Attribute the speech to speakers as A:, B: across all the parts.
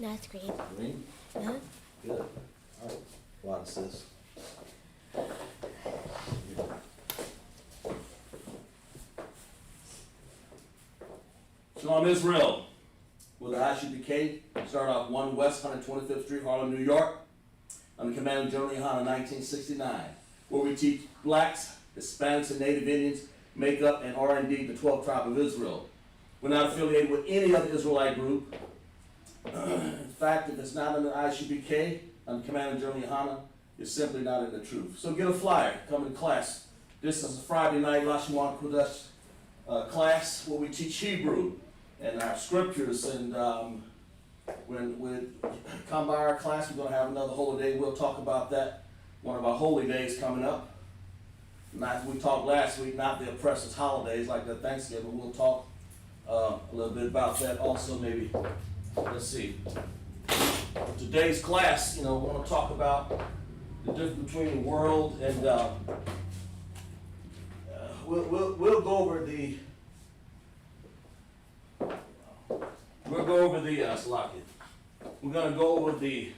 A: No, it's green.
B: Green?
A: Uh-huh.
B: Good. All right. Watch this. Shalom Israel. With the ISUPK, start off 1 West 125th Street, Harlem, New York. Under Commanding General Yohana, 1969, where we teach blacks, Hispanics, and Native Indians make up and are indeed the 12th tribe of Israel. We're not affiliated with any other Israelite group. In fact, if it's not under ISUPK, under Commanding General Yohana, you're simply not in the truth. So get a flyer, come to class. This is a Friday night LASHAWAN QADASH class where we teach Hebrew and our scriptures. And when we come by our class, we're going to have another holy day. We'll talk about that. One of our holy days coming up. Not we talked last week, not the oppressors' holidays like the Thanksgiving. We'll talk a little bit about that also maybe. Let's see. Today's class, we want to talk about the difference between the world and we'll go over the Slovakia. We're going to go over the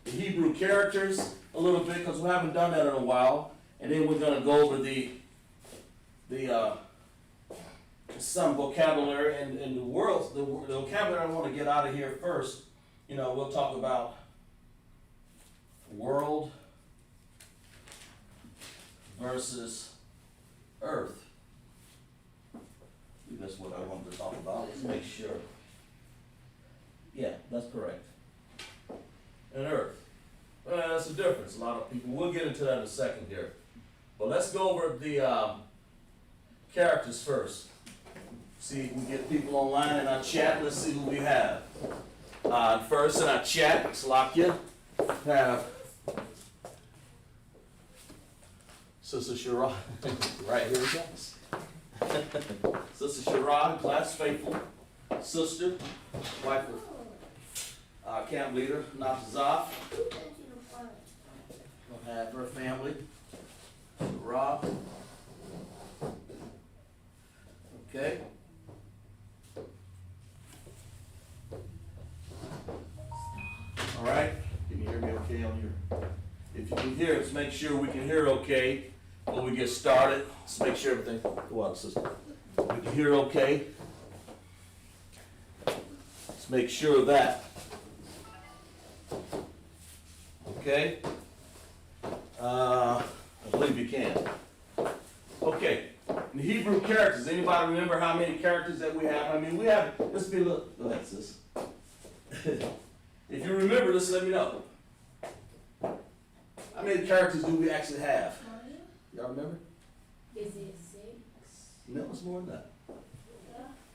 B: Hebrew characters a little bit because we haven't done that in a while, and then we're going to go over the some vocabulary and the vocabulary I want to get out of here first. We'll talk about world versus earth. That's what I wanted to talk about. Let's make sure. Yeah, that's correct. And earth. Well, that's the difference. A lot of people. We'll get into that in a second here. But let's go over the characters first. See if we get people online in our chat. Let's see who we have. First in our chat, Slovakia, have Sister Shara, right here, guys. Sister Shara, class faithful sister, wife of camp leader Natazaf. We'll have her family, Rob. Okay. All right. Can you hear me okay on your? If you can hear us, make sure we can hear okay when we get started. Let's make sure everything. Go on, sister. We can hear okay. Let's make sure of that. Okay. I believe you can. Okay. The Hebrew characters. Anybody remember how many characters that we have? I mean, we have. Let's be a little. Go ahead, sis. If you remember this, let me know. How many characters do we actually have? Y'all remember?
C: Is it 6?
B: No, it's more than that.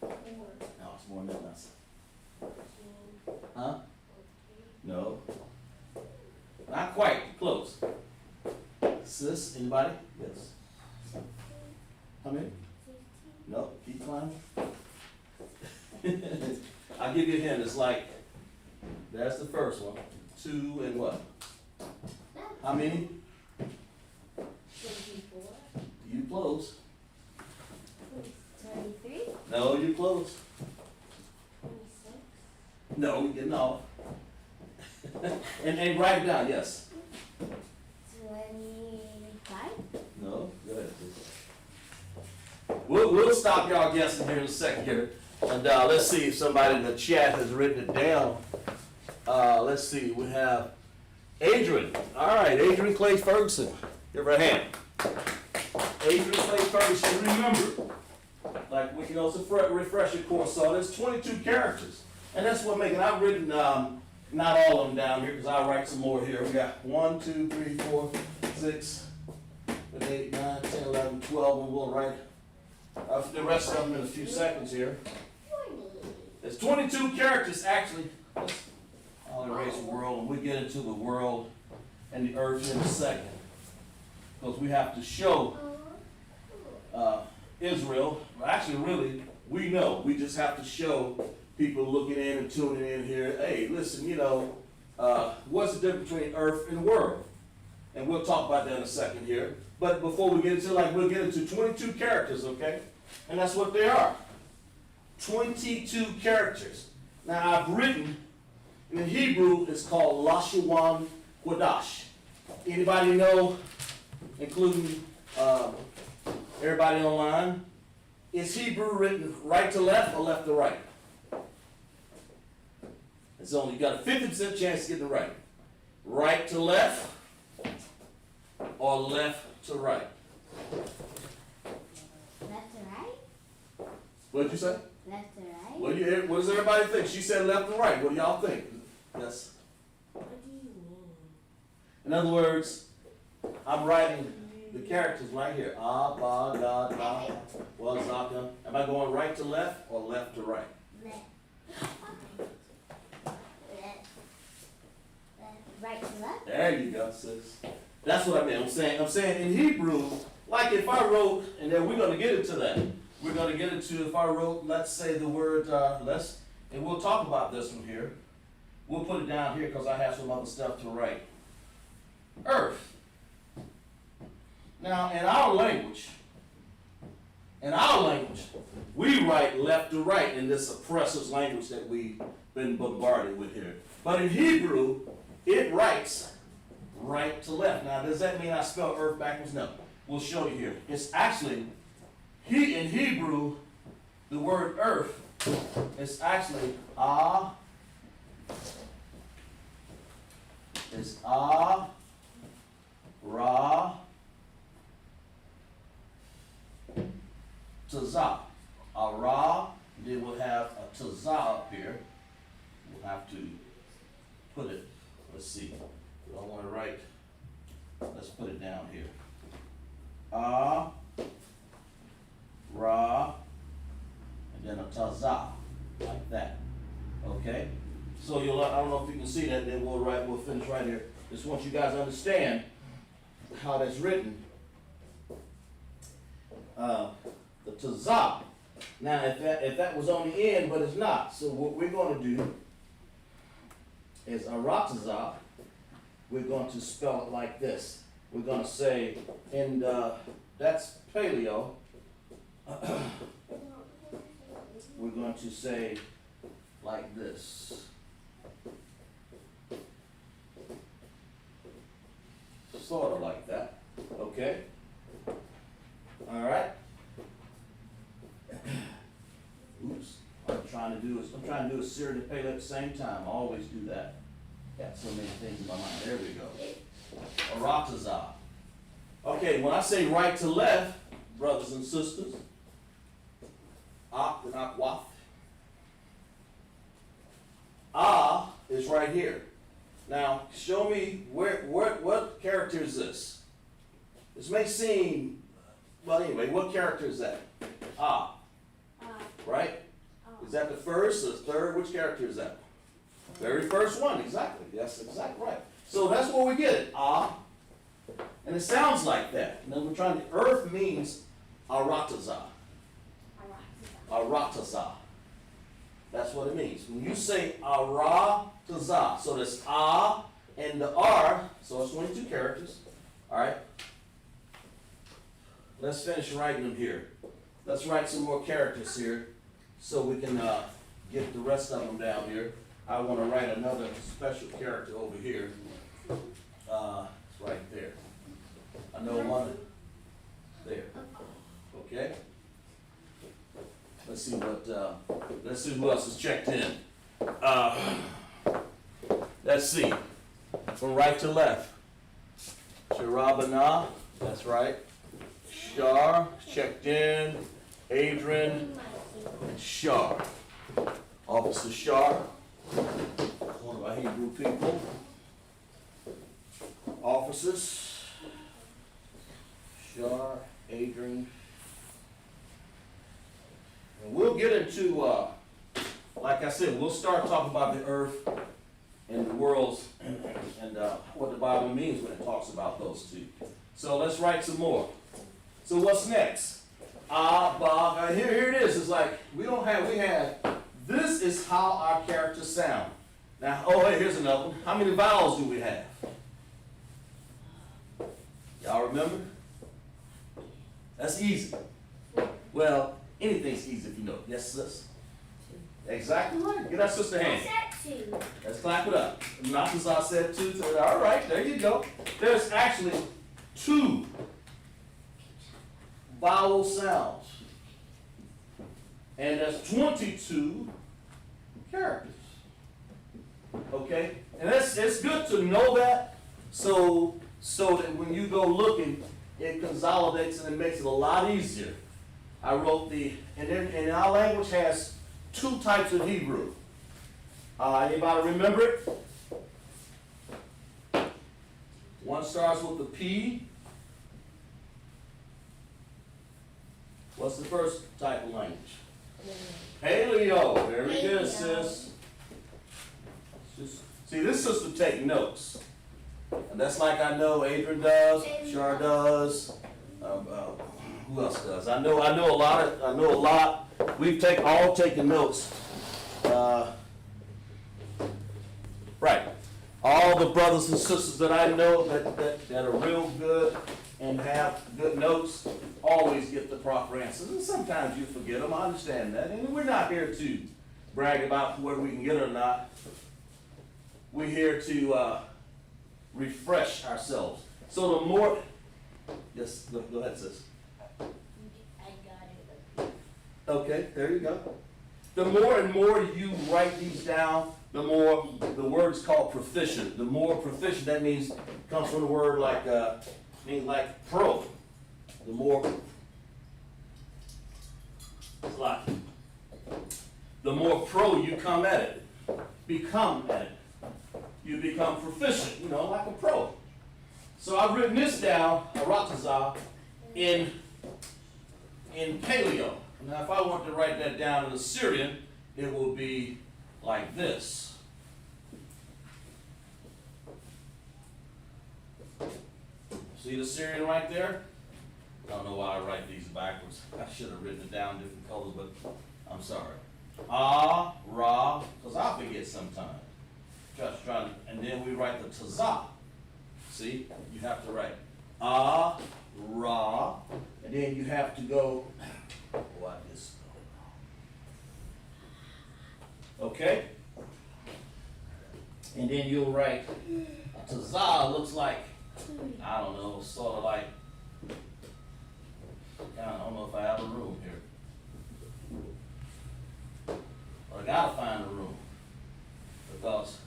C: Or
B: No, it's more than that.
C: 14?
B: Huh? No. Not quite. Close. Sis, anybody? Yes. How many?
C: 15?
B: No. Keep climbing. I'll give you a hint. It's like, that's the first one. 2 and what? How many?
C: 24?
B: You close.
C: 23?
B: No, you close.
C: 26?
B: No, you're getting off. and write it down, yes.
C: 25?
B: No, go ahead. We'll stop y'all guessing here in a second here. And let's see if somebody in the chat has written it down. Let's see, we have Adrian. All right, Adrian Clay Ferguson. Give her a hand. Adrian Clay Ferguson, remember, like we it's a refresher course, so there's 22 characters. And that's what making, I've written not all of them down here because I'll write some more here. We got 1, 2, 3, 4, 6, 8, 9, 10, 11, 12, and we'll write the rest of them in a few seconds here. There's 22 characters actually. I'll erase the world and we'll get into the world and the earth in a second. Because we have to show Israel, well, actually really, we know. We just have to show people looking in and tuning in here, hey, listen, what's the difference between earth and world? And we'll talk about that in a second here. But before we get into we'll get into 22 characters, okay? And that's what they are. 22 characters. Now I've written, in Hebrew it's called LASHAWAN QADASH. Anybody know, including everybody online, is Hebrew written right to left or left to right? It's only, you got a 50% chance to get it right. Right to left or left to right?
C: Left to right?
B: What did you say?
C: Left to right?
B: What does everybody think? She said left and right. What do y'all think? Yes.
C: What do you mean?
B: In other words, I'm writing the characters right here. Ah, ba, da, da, wa, za, da. Am I going right to left or left to right?
C: Left. Right to left?
B: There you go, sis. That's what I mean. I'm saying in Hebrew, like if I wrote, and then we're going to get into that. We're going to get into, if I wrote, let's say the word, and we'll talk about this one here. We'll put it down here because I have some other stuff to write. Earth. Now, in our language, we write left to right in this oppressive language that we've been bombarded with here. But in Hebrew, it writes right to left. Now, does that mean I spell earth backwards? No. We'll show you here. It's actually, in Hebrew, the word earth is actually it's ra, tazah. Ra, then we'll have a tazah up here. We'll have to put it, let's see. We don't want to write, let's put it down here. Ra, and then a tazah, like that. Okay? So you'll, I don't know if you can see that, then we'll finish right here. Just want you guys to understand how that's written. The tazah. Now, if that was on the end, but it's not. So what we're going to do is aratazah. We're going to spell it like this. We're going to say, and that's paleo. We're going to say like this. Sort of like that. Okay? All right? Oops. I'm trying to do a Syria and paleo at the same time. I always do that. Got so many things in my mind. There we go. Aratazah. Okay, when I say right to left, brothers and sisters, ak and akwaf. Ah is right here. Now, show me what character is this? This may seem, well, anyway, what character is that? Ah, right? Is that the first or the third? Which character is that? Very first one, exactly. That's exactly right. So that's where we get it. Ah. And it sounds like that. And then we're trying to, earth means aratazah. Aratazah. That's what it means. When you say aratazah, so there's ah and the r, so it's 22 characters. All right. Let's finish writing them here. Let's write some more characters here so we can get the rest of them down here. I want to write another special character over here. It's right there. I know one there. Okay. Let's see who else is checked in. Let's see. From right to left. Sharabana, that's right. Shar, checked in. Adrian, and Shar. Officer Shar, one of our Hebrew people. Officers, Shar, Adrian. And we'll get into, like I said, we'll start talking about the earth and the worlds and what the Bible means when it talks about those two. So let's write some more. So what's next? Here it is. It's like we have, this is how our characters sound. Now, hey, here's another one. How many vowels do we have? Y'all remember? That's easy. Well, anything's easy if you know. Yes, sis? Exactly right. Give that sister a
C: I
B: hand.
C: said 2.
B: Let's clap it up. Not as I said 2. All right, there you go. There's actually 2 vowel sounds. And there's 22 characters. Okay? And it's good to know that so that when you go looking, it consolidates and it makes it a lot easier. I wrote and our language has 2 types of Hebrew. Anybody remember it? One starts with the P. What's the first type of language? Paleo. Very good, sis. See, this sister take notes. And that's like I know Adrian does, Shar does. Who else does? I know a lot. We've all taken notes. Right. All the brothers and sisters that I know that are real good and have good notes always get the proper answers. And sometimes you forget them. I understand that. And we're not here to brag about whether we can get it or not. We're here to refresh ourselves. So the more, yes, go ahead, sis.
C: I got it.
B: Okay, there you go. The more and more you write these down, the more the word's called proficient. The more proficient, that means comes from the word like pro. The more the more pro you become at it. You become proficient, like a pro. So I've written this down, Aratazah, in Paleo. Now if I want to write that down in Assyrian, it will be like this. See the Syrian right there? I don't know why I write these backwards. I should have written it down different colors, but I'm sorry. Ra, because I forget sometimes. And then we write the Tazah. See? You have to write Ra, and then you have to go, okay? And then you'll write, a Tazah looks like, I don't know, sort of like, I don't know if I have a room here. But I gotta find a room. Because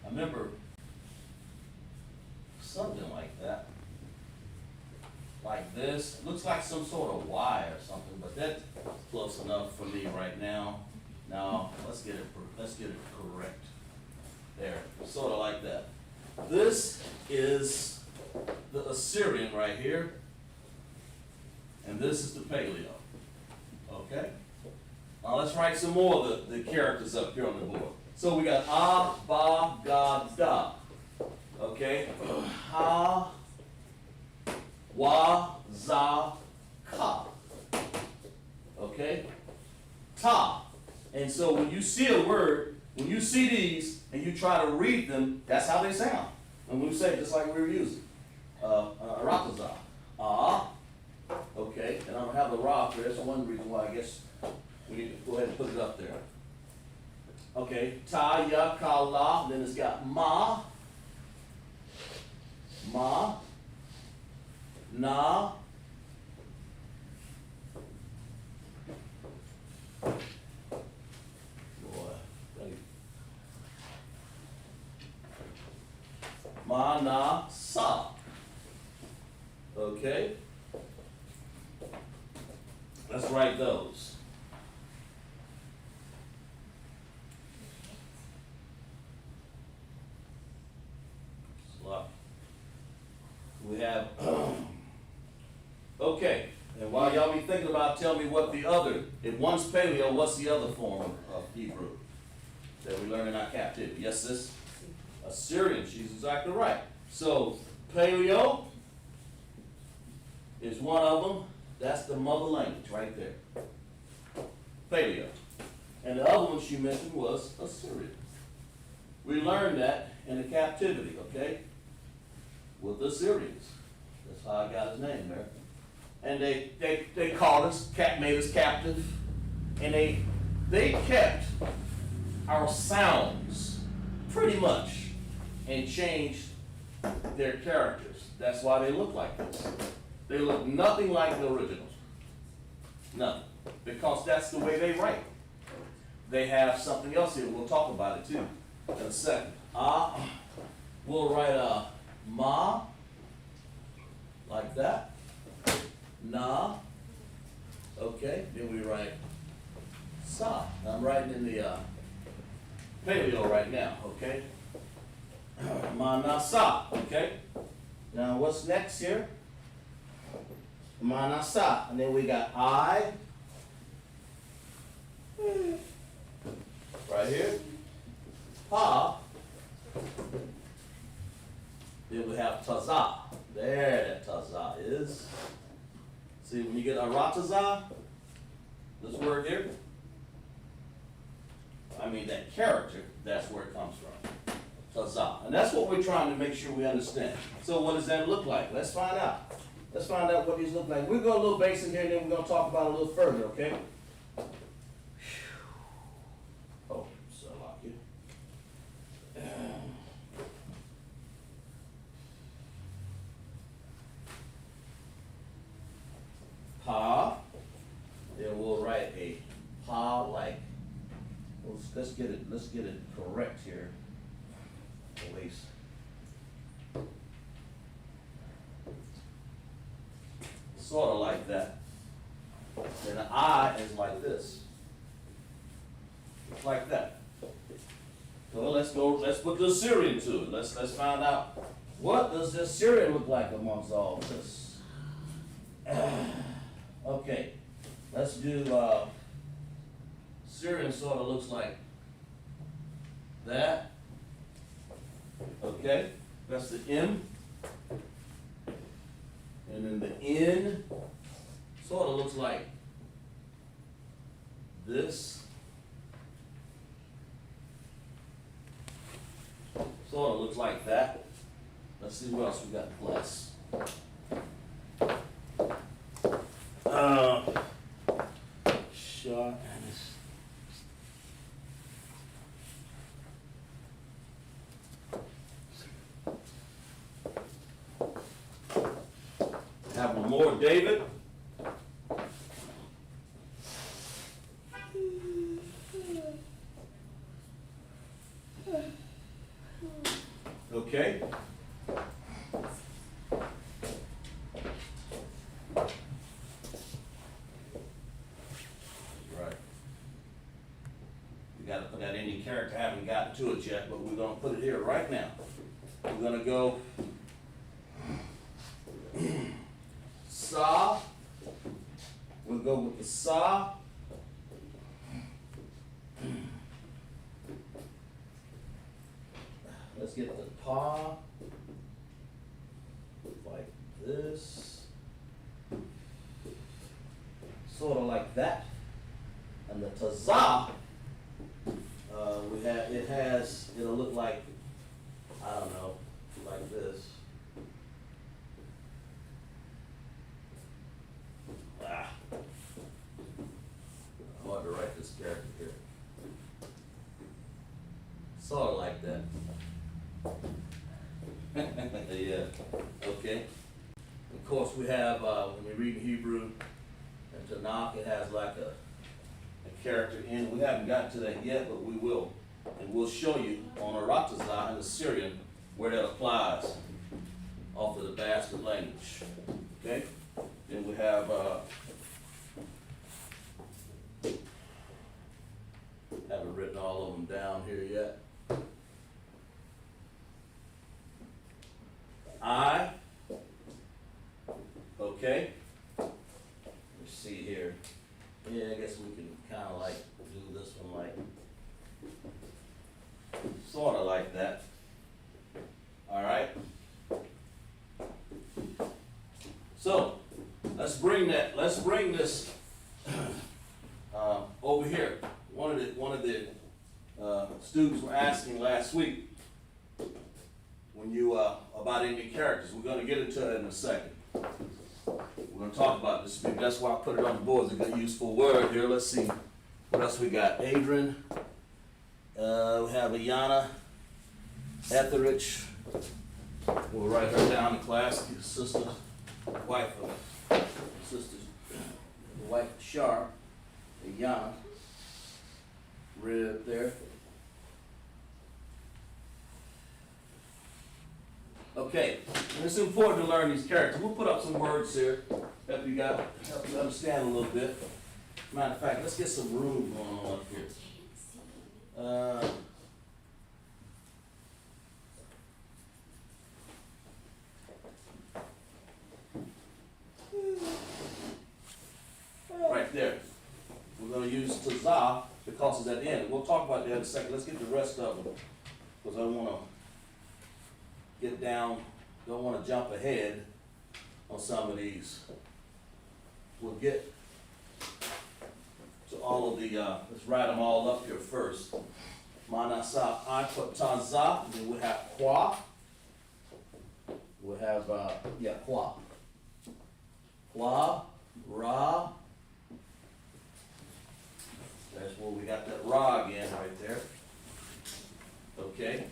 B: I remember something like that. Like this. Looks like some sort of Y or something, but that's close enough for me right now. Now, let's get it correct. There, sort of like that. This is the Assyrian right here. And this is the Paleo. Okay? Now let's write some more of the characters up here on the board. So we got A, Ba, Ga, Da. Okay? Ha, Wa, Za, Ka. Okay? Ta. And so when you see a word, when you see these and you try to read them, that's how they sound. And we say it just like we were using. Aratazah. Okay, and I don't have the Ra up there. That's one reason why I guess we need to go ahead and put it up there. Okay, Ta, Ya, Ka, La. Then it's got Ma, Na, Ma, Na, Sa. Okay? Let's write those. We have, okay, and while y'all be thinking about, tell me what the other, if one's Paleo, what's the other form of Hebrew that we learn in our captivity? Yes, sis? Assyrian, she's exactly right. So, Paleo is one of them. That's the mother language right there. Paleo. And the other one she mentioned was Assyrian. We learned that in the captivity, okay? With the Assyrians. That's how I got his name there. And they caught us, made us captive, and they they kept our sounds pretty much and changed their characters. That's why they look like this. They look nothing like the originals. Nothing. Because that's the way they write. They have something else here. We'll talk about it too in a second. We'll write ma like that. Na. Okay. Then we write sa. I'm writing in the paleo right now. Okay. Ma na sa. Okay. Now what's next here? Ma na sa. And then we got I. Right here. Pa. Then we have taza. There that taza is. See, when you get arataza, this word here, I mean that character, that's where it comes from. Taza. And that's what we're trying to make sure we understand. So what does that look like? Let's find out. Let's find out what these look like. We'll go a little basic here and then we're going to talk about it a little further, okay? Oh, so I like it. Pa. Then we'll write a pa like. Let's get it correct here. At least. Sort of like that. Then the I is like this. It's like that. So let's put the Syrian to it. Let's find out what does this Syrian look like amongst all this. Okay, let's do Syrian sort of looks like that. Okay, that's the M. And then the N sort of looks like this. Sort of looks like that. Let's see what else we got in class. Short. Have one more, David. Okay. Right. We got to put that Indian character. I haven't gotten to it yet, but we're going to put it here right now. We're going to go sa. We'll go with the sa. Let's get the pa like this, sort of like that, and the taza. It'll look like, I don't know, like this. Hard to write this character here. Sort of like that. Yeah, okay. Of course, we have, when you read Hebrew and Tanakh, it has like a character in. We haven't gotten to that yet, but we will. And we'll show you on Aratazah in the Syrian where that applies off of the bastard language. Okay? Then we have, haven't written all of them down here yet. I, okay, let's see here. Yeah, I guess we can kind of like do this one like, sort of like that. All right. So let's bring this over here. One of the students were asking last week when you about Indian characters. We're going to get into it in a second. We're going to talk about this. That's why I put it on the board. It's a good useful word here. Let's see What else we got? Adrian. We have Ayana Etheridge. We'll write her down in class. Sister's wife of sister's wife of Sharp. Ayana. Right up there. Okay, and it's important to learn these characters. We'll put up some words here help you understand a little bit. Matter of fact, let's get some room going on up here. Right there. We're going to use tazah because it's at the end. We'll talk about that in a second. Let's get the rest of them because I want to get down, don't want to jump ahead on some of these. We'll get to all of the, let's write them all up here first. Manasa, Taza, then we'll have Kwa. We'll have, Kwa. Kwa, Ra. That's where we got that Ra again right there. Okay.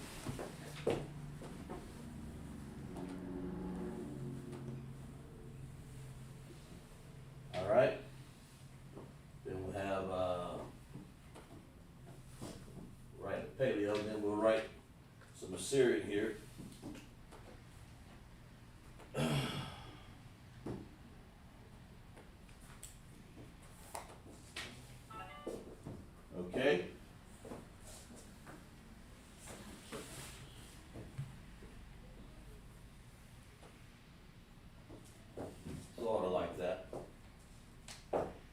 B: All right. Then we'll have write paleo, and then we'll write some Assyrian here. Okay. Sort of like that.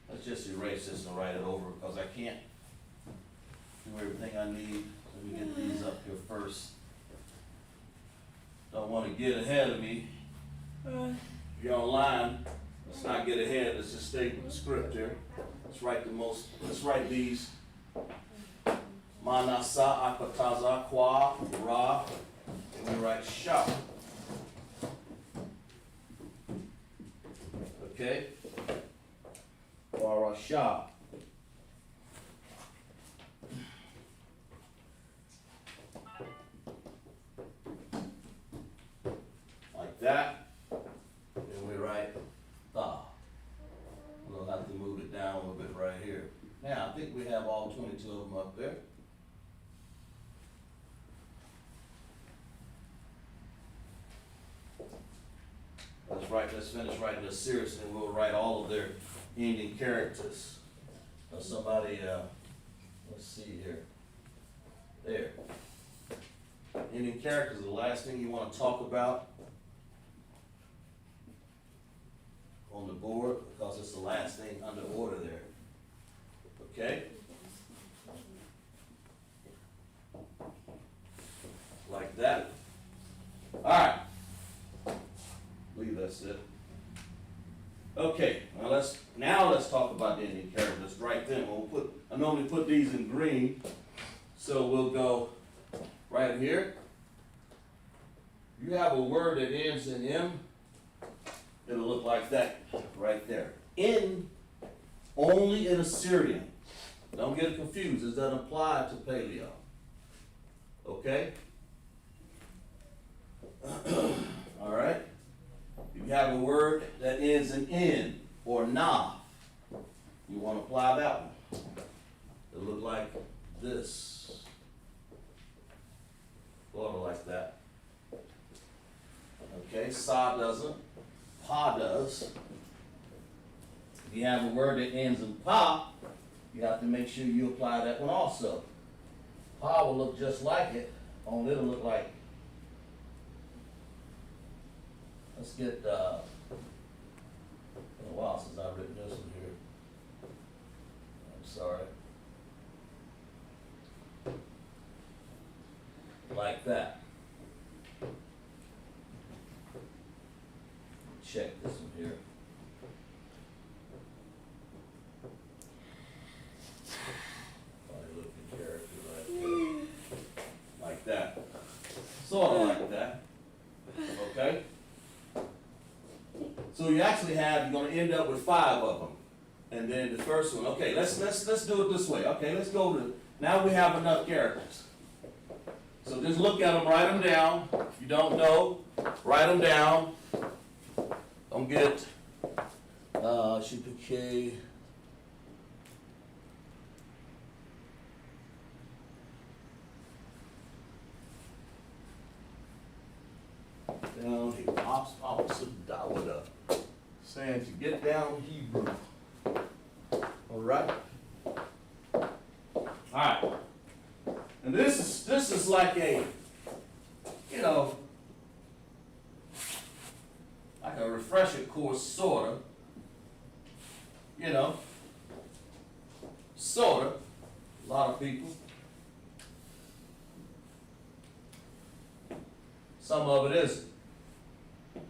B: Let's just erase this and write it over because I can't do everything I need. Let me get these up here first. Don't want to get ahead of me. If you're online, let's not get ahead. Let's just stay with the script here. Let's write these. Manasa, Akataza, Kwa, Ra, and we write Sha. Okay? Or Sha. Like that. And we write Ta. We'll have to move it down a little bit right here. Now, I think we have all 22 of them up there. Let's finish writing this seriously, and we'll write all of their ending characters. Somebody, let's see here. There. Ending characters are the last thing you want to talk about on the board because it's the last thing under order there. Okay? Like that. All right. I believe that's it. Okay, now let's talk about the ending characters right then. I normally put these in green, so we'll go right here. You have a word that ends in M, it'll look like that right there. In, only in Assyrian. Don't get it confused, it doesn't apply to paleo. Okay? All right? You have a word that ends in N or Na. You want to apply that one. It'll look like this. Sort of like that. Okay, Sa doesn't. Pa does. If you have a word that ends in Pa, you have to make sure you apply that one also. Pa will look just like it, only it'll look like. Let's get, it's been a while since I've written this one here. I'm sorry. Like that. Check this one here. Funny looking character right there. Like that. Sort of like that. Okay? So you actually have, you're going to end up with 5 of them. And then the first one, okay, let's do it this way. Okay, let's go to, now we have enough characters. So just look at them, write them down. If you don't know, write them down. Don't get, ISUPK. Down here, opposite Dawada. Saying to get down Hebrew. All right. All right. And this is like a, you know, like a refresher course, sorta. You know, sorta. A lot of people. Some of it isn't.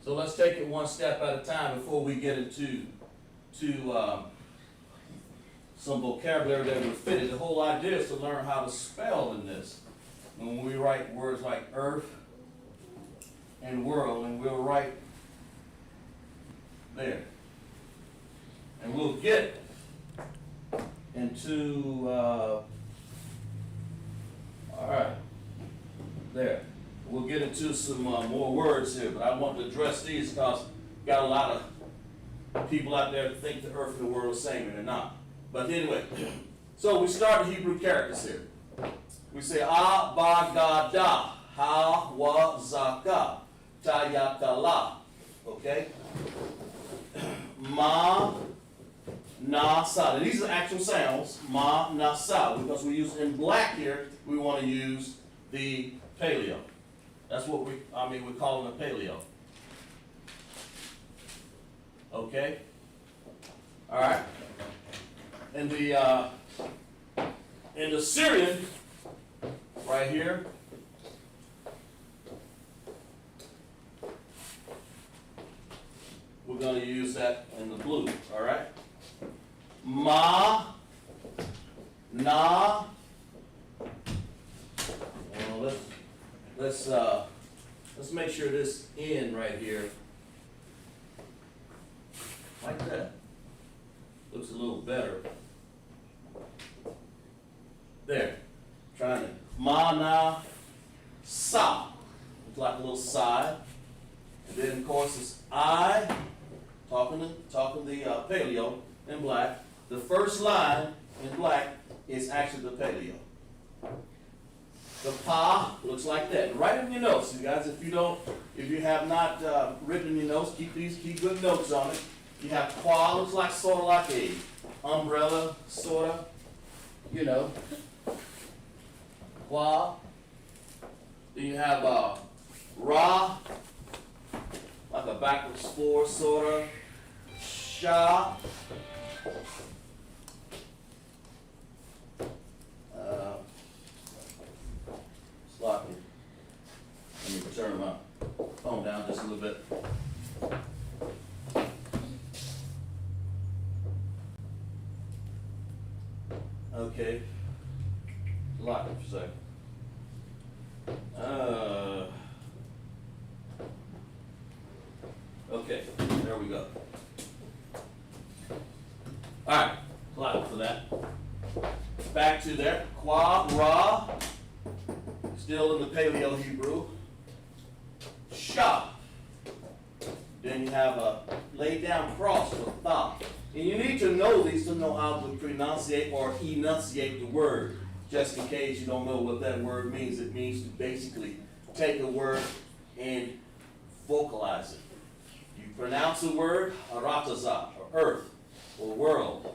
B: So let's take it one step at a time before we get into some vocabulary that will fit it. The whole idea is to learn how to spell in this. When we write words like earth and world, and we'll write there. And we'll get into, all right, there. We'll get into some more words here, but I want to address these because got a lot of people out there that think the earth and the world are the same, and they're not. But anyway, so we start the Hebrew characters here. We say a, ba, ga, da, ha, wa, zaka, ta, ya, ta, la. Okay? Ma, na, sa. Now, these are actual sounds. Ma, na, sa. Because we use in black here, we want to use the paleo. That's what we're calling a paleo. Okay? All right. In the Syrian, right here, we're going to use that in the blue. All right. Ma, na. Well, let's make sure this N right here, like that, looks a little better. There, trying to, ma, na, sa, looks like a little side. And then of course it's I, talking the paleo in black. The first line in black is actually the paleo. The pa looks like that. Write in your notes, you guys. If you have not written in your notes, keep good notes on it. You have qua, looks like sort of like a umbrella, sorta. You know, qua. Then you have ra, like a backwards four, sorta. Sha. Sloppy. Let me turn my phone down just a little bit. Okay. Lock it for a second. Okay, there we go. Alright, lock it for that. Back to there. Qua, ra. Still in the Paleo Hebrew. Sha. Then you have a laid down cross for tha. And you need to know these to know how to pronunciate or enunciate the word. Just in case you don't know what that word means. It means to basically take a word and vocalize it. You pronounce a word, arataza, or earth, or world.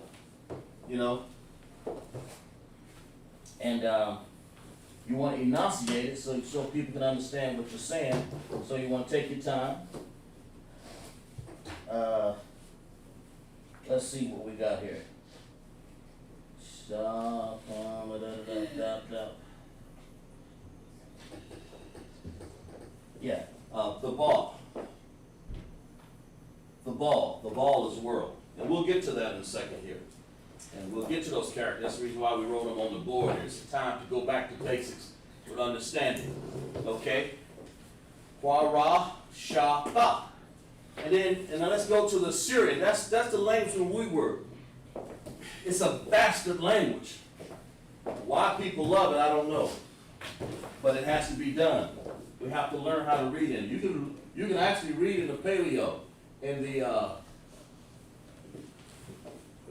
B: You know? And you want to enunciate it so people can understand what you're saying. So you want to take your time. Let's see what we got here. Yeah, the ball. The ball is world. And we'll get to that in a second here. And we'll get to those characters. That's the reason why we wrote them on the board here. It's time to go back to basics with understanding. Okay? Qua, ra, sha, tha. And then let's go to the Syrian. That's the language when we were. it's a bastard language. Why people love it, I don't know. But it has to be done. We have to learn how to read it. You can actually read in the paleo, in the,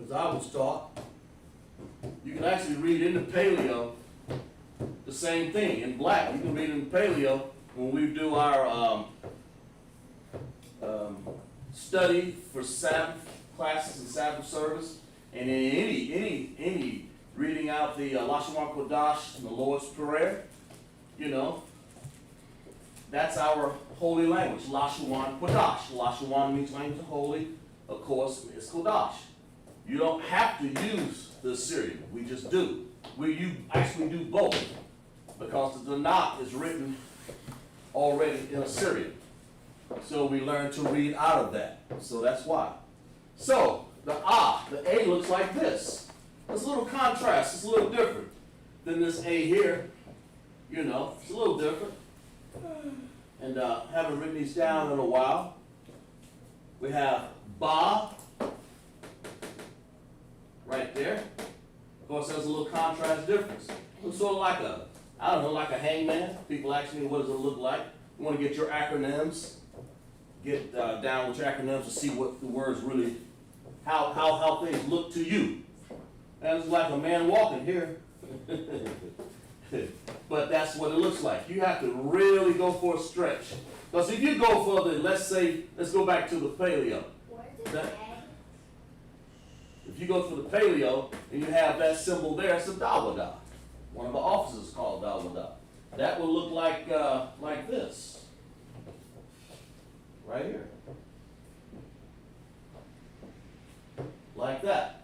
B: as I was taught, you can actually read in the paleo the same thing in black. You can read in the paleo when we do our study for Sabbath classes and Sabbath service, and in any reading out the LASHAWAN QADASH and the Lord's Prayer, you know, that's our holy language, LASHAWAN QADASH. LASHAWAN means language of holy, of course, it's QADASH. You don't have to use the Assyrian, we just do. You actually do both, because the Tanakh is written already in Assyrian. So we learn to read out of that. So that's why. So the A looks like this. It's a little contrast, it's a little different than this A here. You know, it's a little different. And haven't written these down in a while. We have Ba right there. Of course, there's a little contrast difference. It's sort of like like a hangman. People ask me, what does it look like? You want to get your acronyms, get down with your acronyms to see what the words really, how things look to you. And it's like a man walking here. But that's what it looks like. You have to really go for a stretch. Because if you go for the, let's go back to the paleo. If you go for the paleo and you have that symbol there, it's a dawada. One of the offices is called dawada. That will look like this. Right here. Like that.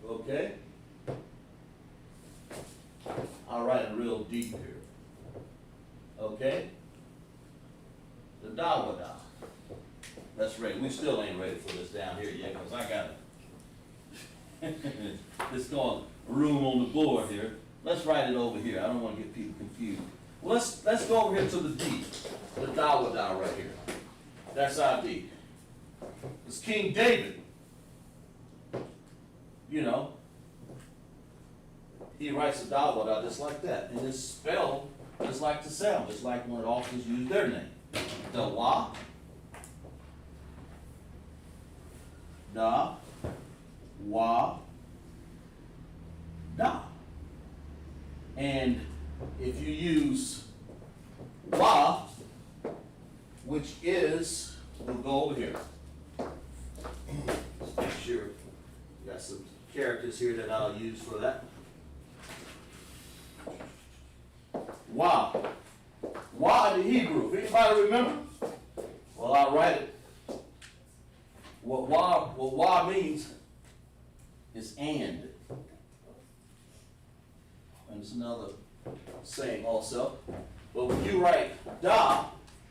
B: Okay? I'll write it real deep here. Okay? The dawada. That's right. We still ain't ready for this down here yet, because I got it. It's called room on the board here. Let's write it over here. I don't want to get people confused. Well, let's go over here to the D. The dawada right here. That's our D. It's King David. You know, he writes the dawada just like that. And it's spelled just like the sound, just like when officers use their name. Dawa. Da, wa, da. And if you use wa, which is, we'll go over here. Let's make sure we got some characters here that I'll use for that. Wa. Wa in the Hebrew. Anybody remember? Well, I'll write it. What wa means is and. And it's another saying also. But when you write da,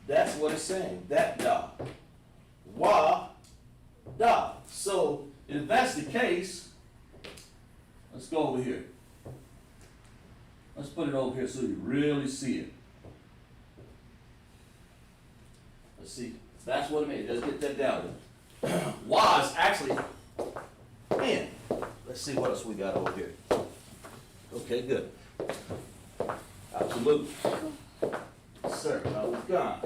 B: that's what it's saying. That da. Wa, da. So if that's the case, let's go over here. Let's put it over here so you really see it. Let's see. That's what it means. Let's get that down. Wa is actually in. Let's see what else we got over here. Okay, good. Absolutely. Sir, now we've gone.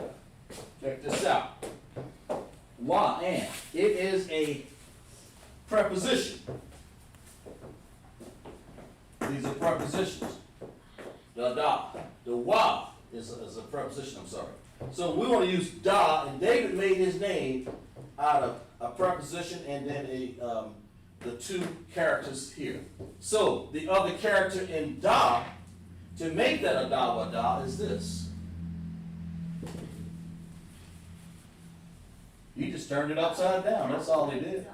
B: Check this out. Wa and. It is a preposition. These are prepositions. The da. The wa is a preposition, I'm sorry. So we want to use da, and David made his name out of a preposition and then the two characters here. So the other character in da, to make that a dawada, is this. He just turned it upside down. That's all he did.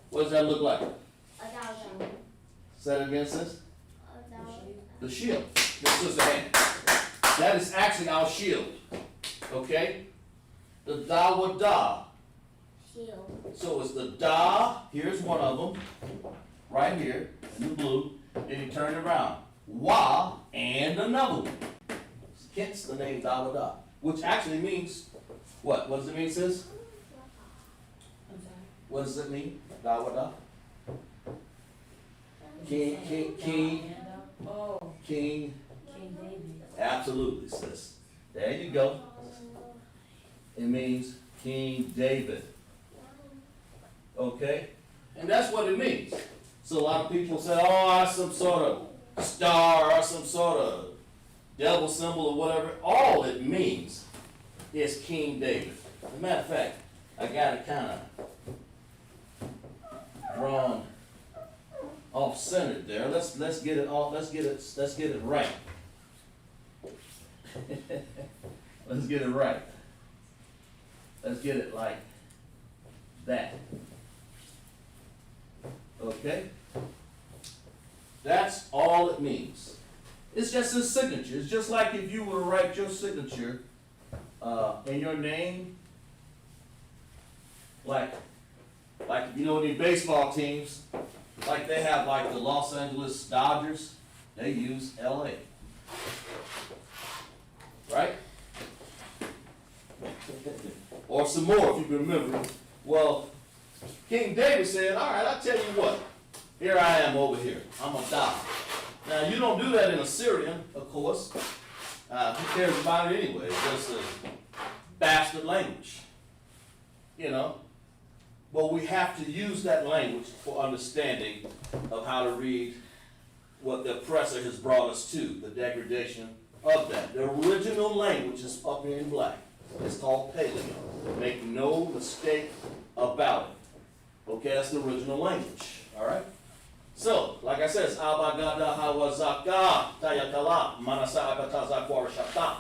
B: What does that look like? Say it again, sis. The shield. This is the hand. That is actually our shield. Okay? The dawada. So it's the da, here's one of them, right here, in the blue, and you turn it around. Wa, and another one. Hence the name dawada, which actually means, what? What does it mean, sis? What does it mean? Dawada? King.
A: Oh,
B: King.
A: King David.
B: Absolutely, sis. There you go. It means King David. Okay? And that's what it means. So a lot of people say, oh, that's some sort of star or some sort of devil symbol or whatever. All it means is King David. As a matter of fact, I got it kind of drawn off centered there. Let's get it off. Let's get it right. Let's get it right. Let's get it like that. Okay? That's all it means. It's just his signature. It's just like if you were to write your signature in your name, like if you know any baseball teams, like they have like the Los Angeles Dodgers, they use LA. Right? Or some more if you can remember. Well, King David said, all right, I'll tell you what. Here I am over here. I'm a die. Now, you don't do that in Assyrian, of course. Who cares about it anyway? It's just a bastard language. You know? But we have to use that language for understanding of how to read what the oppressor has brought us to, the degradation of that. The original language is up here in black. It's called Paleo. Make no mistake about it. Okay, that's the original language. All right? So, like I said, it's Abagada Hawazaka Tayakala Manasa Akatazakwa Shata.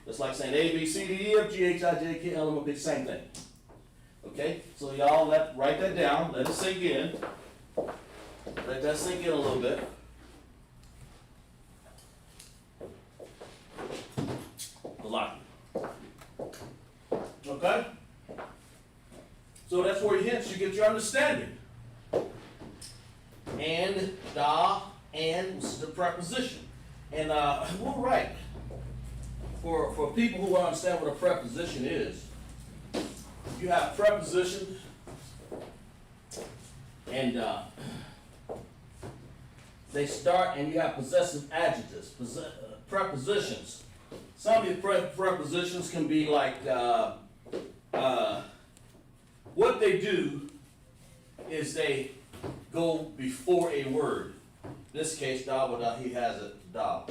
B: It's like saying A, B, C, D, E, F, G, H, I, J, K, L, M, N, P, same thing. Okay? So y'all write that down, let it sink in. Let that sink in a little bit. Lock it. Okay? So that's where hence you get your understanding. And, da, and, this is the preposition. And we're right. For people who understand what a preposition is, you have preposition and they start, and you have possessive adjectives, prepositions. Some of your prepositions can be like, what they do is they go before a word. In this case, da, wada, he has it, da.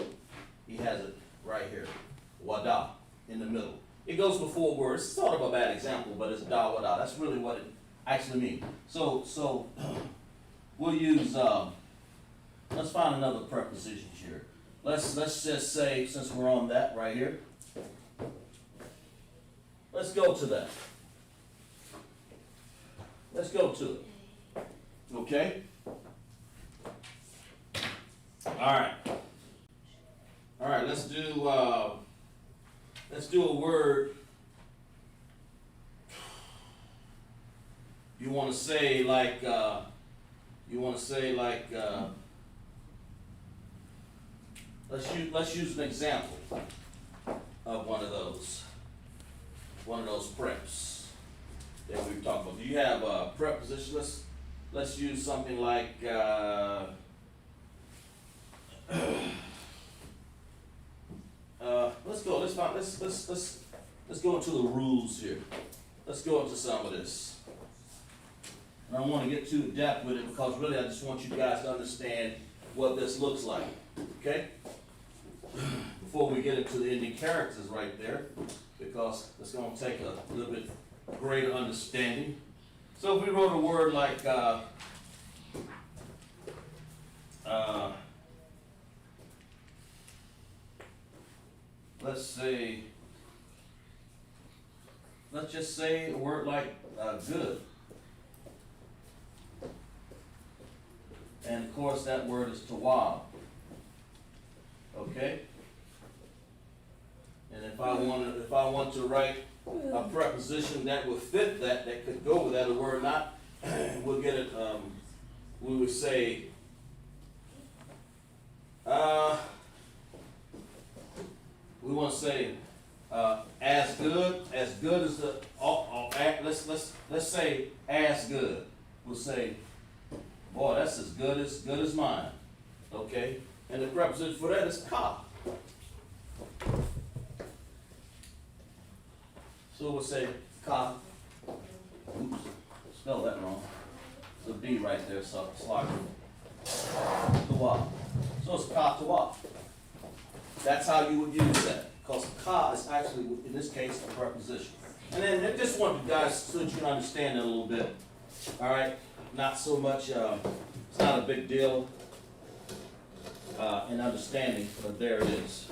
B: He has it right here, wada, in the middle. It goes before words. It's sort of a bad example, but it's da, wada. That's really what it actually means. So we'll use, let's find another preposition here. Let's just say, since we're on that right here, let's go to that. Let's go to it. Okay? All right, let's do a word. You want to say like, let's use an example of one of those preps that we've talked about. Do you have a preposition? Let's use something like let's go into the rules here. Let's go into some of this. And I don't want to get too in depth with it because really I just want you guys to understand what this looks like. Okay? Before we get into the ending characters right there, because it's going to take a little bit greater understanding. So if we wrote a word like let's just say a word like good. And of course that word is tawab. Okay? And if I want to write a preposition that would fit that could go with that, a word not, we'll get it, we would say, we want to say as good as the, let's say as good. We'll say, boy, that's as good as mine, okay? And the preposition for that is ka. So we'll say ka, oops, spell that wrong. It's a D right there, so slide. Tuwa. So it's ka tuwa. That's how you would use that, because ka is actually, in this case, a preposition. And then I just want you guys, so that you can understand it a little bit, all right? Not so much, it's not a big deal in understanding, but there it is.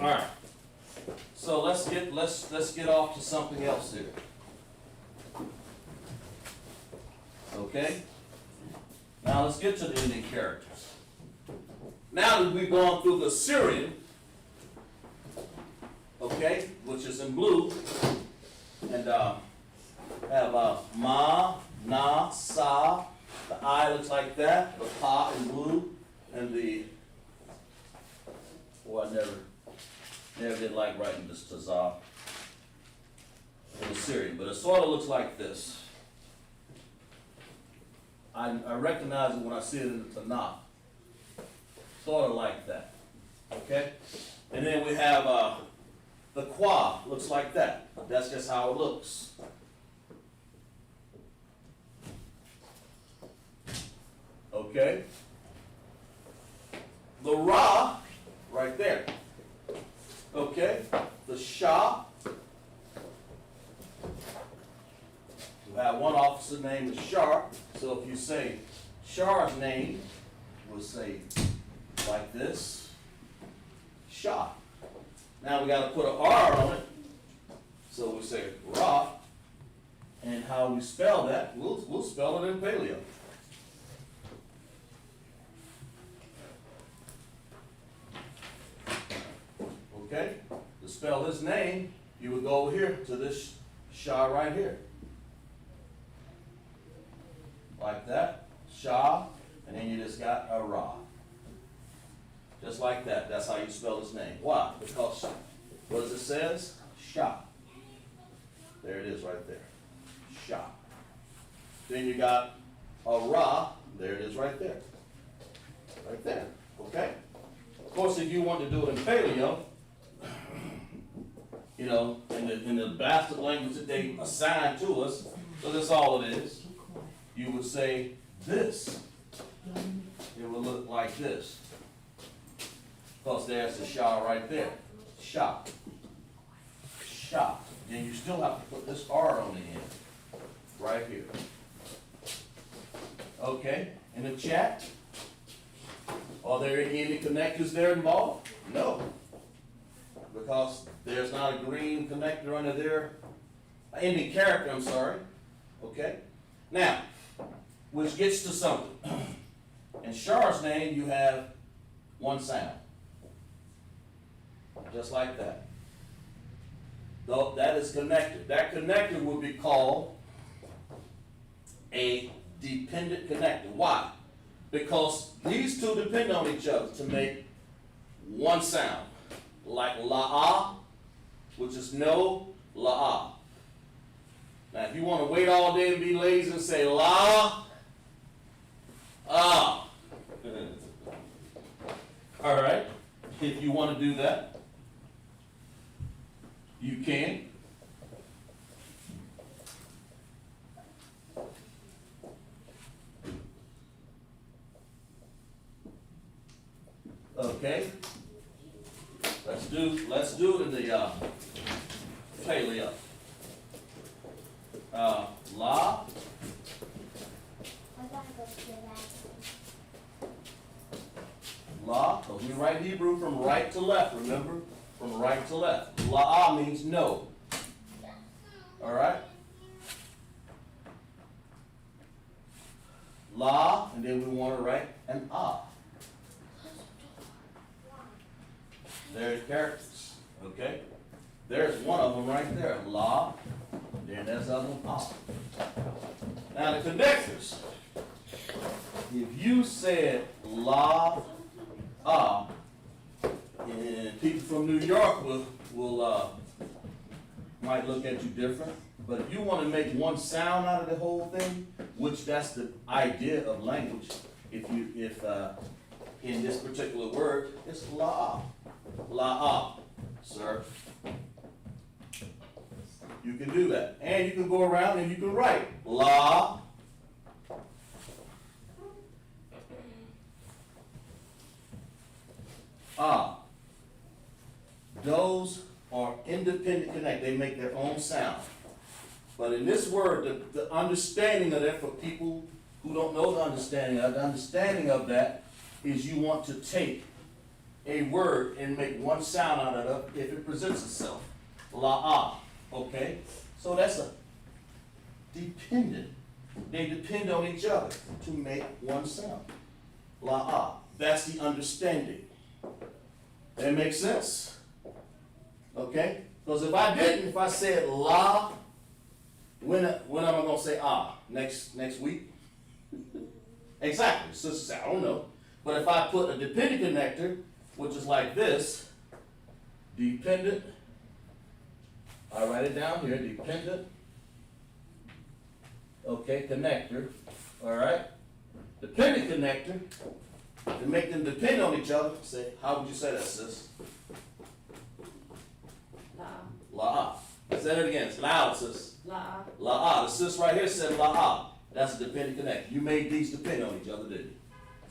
B: All right. So let's get off to something else here. Okay? Now let's get to the ending characters. Now that we've gone through the Syrian, okay, which is in blue, and have ma, na, sa, the I looks like that, the pa in blue, and the, I never did like writing this tazah in the Syrian, but it sort of looks like this. I recognize it when I see it in the Tanakh. Sort of like that. Okay? And then we have the qua, looks like that. That's just how it looks. Okay? The ra, right there. Okay? The sha. You have one officer named Shar. So if you say Shar's name, we'll say like this, Shah. Now we got to put an R on it. So we say Ra. And how we spell that, we'll spell it in Paleo. Okay? To spell his name, you would go over here to this Shah right here. Like that, Shah, and then you just got a Ra. Just like that. That's how you spell his name. Why? Because what does it says? Shah. There it is right there. Shah. Then you got a Ra. There it is right there. Right there. Okay? Of course, if you want to do it in Paleo, you know, in the bastard language that they assigned to us, so that's all it is. You would say this. It would look like this. Because there's the Shah right there. Shah. Shah. Then you still have to put this R on the end. Right here. Okay. In the chat, are there any connectors there involved? No. Because there's not a green connector under there. Ending character, I'm sorry. Okay. Now, which gets to something. In Shar's name, you have one sound. Just like that. Though that is connected. That connector would be called a dependent connector. Why? Because these two depend on each other to make one sound. Like la'ah, which is no, la'ah. Now, if you want to wait all day and be lazy and say la, ah. All right. If you want to do that, you can. Okay. Let's do it in the Paleo. La. La, because we write Hebrew from right to left, remember? From right to left. La'ah means no. Alright? La, and then we want to write an ah. There's characters, okay? There's one of them right there, la, then there's the other one, ah. Now the connectors, if you said la, ah, and people from New York will will, might look at you different. But if you want to make one sound out of the whole thing, which that's the idea of language, if in this particular word, it's la, sir. You can do that. And you can go around and you can write la, ah. Those are independent connect. They make their own sound. But in this word, the understanding of that for people who don't know the understanding of that is you want to take a word and make one sound out of it if it presents itself. La-ah. Okay? So that's a dependent. They depend on each other to make one sound. La-ah. That's the understanding. That makes sense? Okay? Because if I said la, when am I going to say ah? Next week? Exactly. Sister, I don't know. But if I put a dependent connector, which is like this, dependent, I write it down here, dependent, okay, connector, all right? Dependent connector, to make them depend on each other, say, how would you say that, sis?
A: La.
B: La. Say it again, it's loud, sis.
A: La.
B: La. The sis right here said la. That's a dependent connector. You made these depend on each other, didn't you?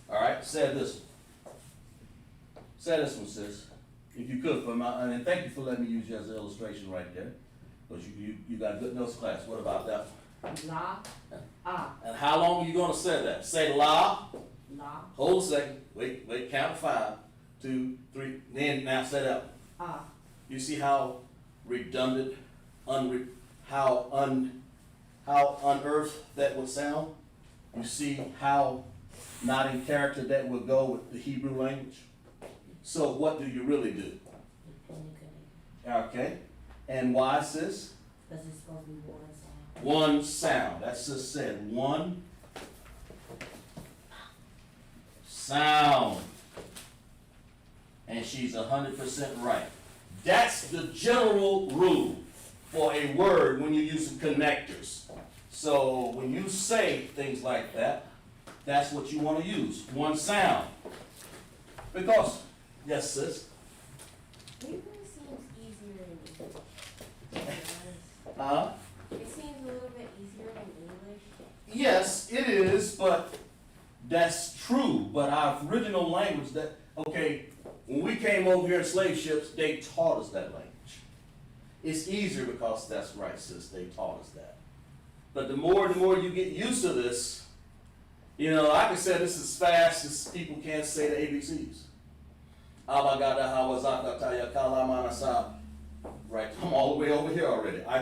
B: All right, say this one. Say this one, sis. If you could, and thank you for letting me use you as an illustration right there. Because you got a good notes class. What about that one?
A: La. Ah.
B: And how long are you going to say that? Say la.
A: La.
B: Hold a second. Wait, count to 5, 2, 3. Then now say that one.
A: Ah.
B: You see how redundant, how unearthed that would sound? You see how not in character that would go with the Hebrew language? So what do you really do?
A: Dependent connector.
B: Okay. And why, sis?
A: Because it's supposed to be one sound.
B: One sound. That's just said. One sound. And she's 100% right. That's the general rule for a word when you use some connectors. So when you say things like that, that's what you want to use. One sound. Because, yes, sis?
D: Hebrew seems easier than English. It seems a little bit easier than English.
B: Yes, it is, but that's true. But our original language, when we came over here in slave ships, they taught us that language. It's easier because that's right, sis. They taught us that. But the more you get used to this, I can say this as fast as people can't say the ABCs. Right, I'm all the way over here already. I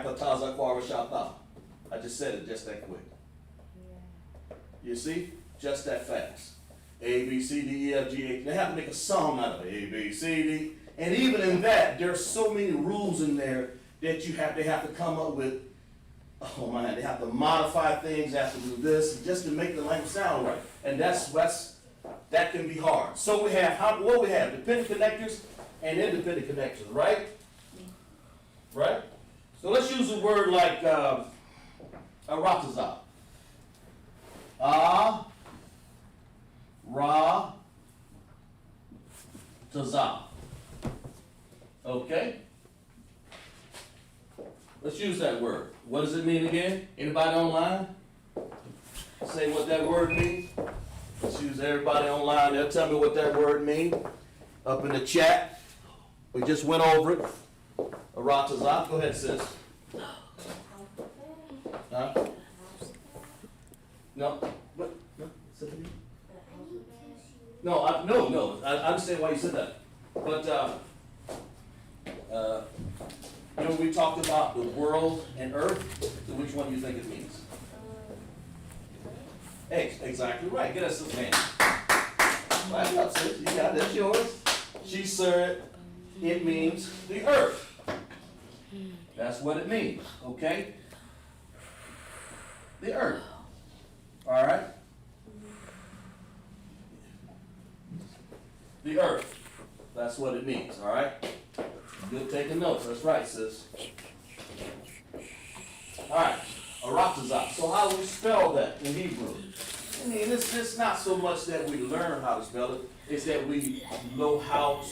B: just said it just that quick.
D: Yeah.
B: You see? Just that fast. A, B, C, D, E, F, G, H. They have to make a song out of it. A, B, C, D. And even in that, there's so many rules in there that they have to come up with. Oh man, they have to modify things, they have to do this, just to make the language sound right. And that can be hard. So we have, dependent connectors and independent connectors, right? Right? So let's use a word like aratazah. Tazah. Okay? Let's use that word. What does it mean again? Anybody online? Say what that word means. Let's use everybody online. They'll tell me what that word means. Up in the chat. We just went over it. Aratazah. Go ahead, sis. Huh? No. What? No. Say it again. No. I understand why you said that. But we talked about the world and earth. So which one do you think it means? Exactly right. Get us some hands. Right up, sis. You got it. That's yours. She said it means the earth. That's what it means. Okay? The earth. All right? The earth. That's what it means. All right? Good taking notes. That's right, sis. All right. Aratazah. So how do we spell that in Hebrew? I mean, it's not so much that we learn how to spell it. It's that we know how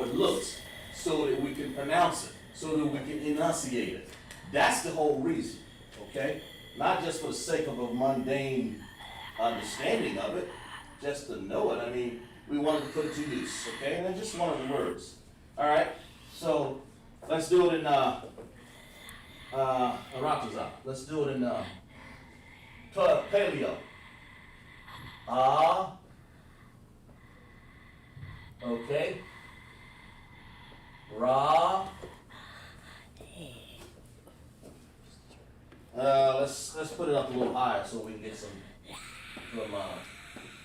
B: it looks so that we can pronounce it, so that we can enunciate it. That's the whole reason, okay? Not just for the sake of a mundane understanding of it, just to know it. I mean, we wanted to put it to use, okay? And then just one of the words. All right? So let's do it in Aratazah. Let's do it in Paleo. Okay. Ra. Let's put it up a little higher so we can get some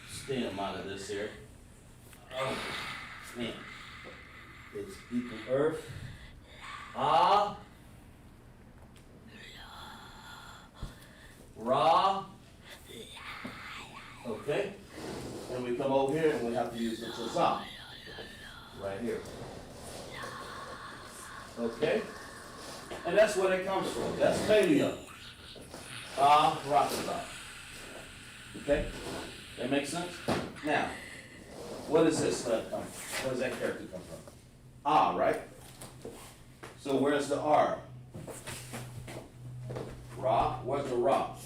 B: stem out of this here. Oh, man. It's equal earth. Ra. Okay. And we come over here and we have to use the tazah. Right here. Okay? And that's where that comes from. That's paleo. Ratazah. Okay? That makes sense? Now, what is this come from? Where does that character come from? Right? So where's the R? Ra? Where's the Ra?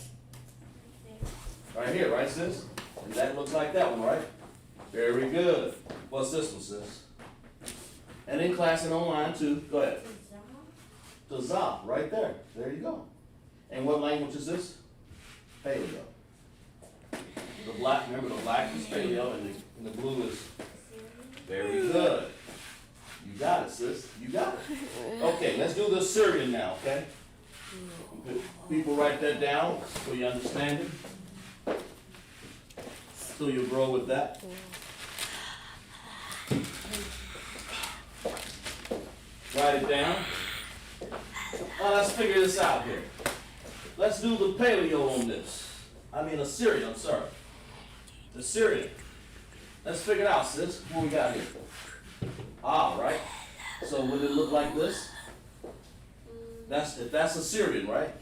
B: Right here, right, sis? And that looks like that one, right? Very good. What's this one, sis? And in class and online too. Go ahead. Tazah, right there. There you go. And what language is this? Paleo. The black, remember the black is paleo and the blue is very good. You got it, sis. You got it. Okay, let's do the Syrian now, okay? People write that down so you understand it. So you grow with that. Write it down. Now let's figure this out here. Let's do the paleo on this. Assyrian, I'm sorry. The Syrian. Let's figure it out, sis. What we got here? Right? So would it look like this? That's Assyrian, right?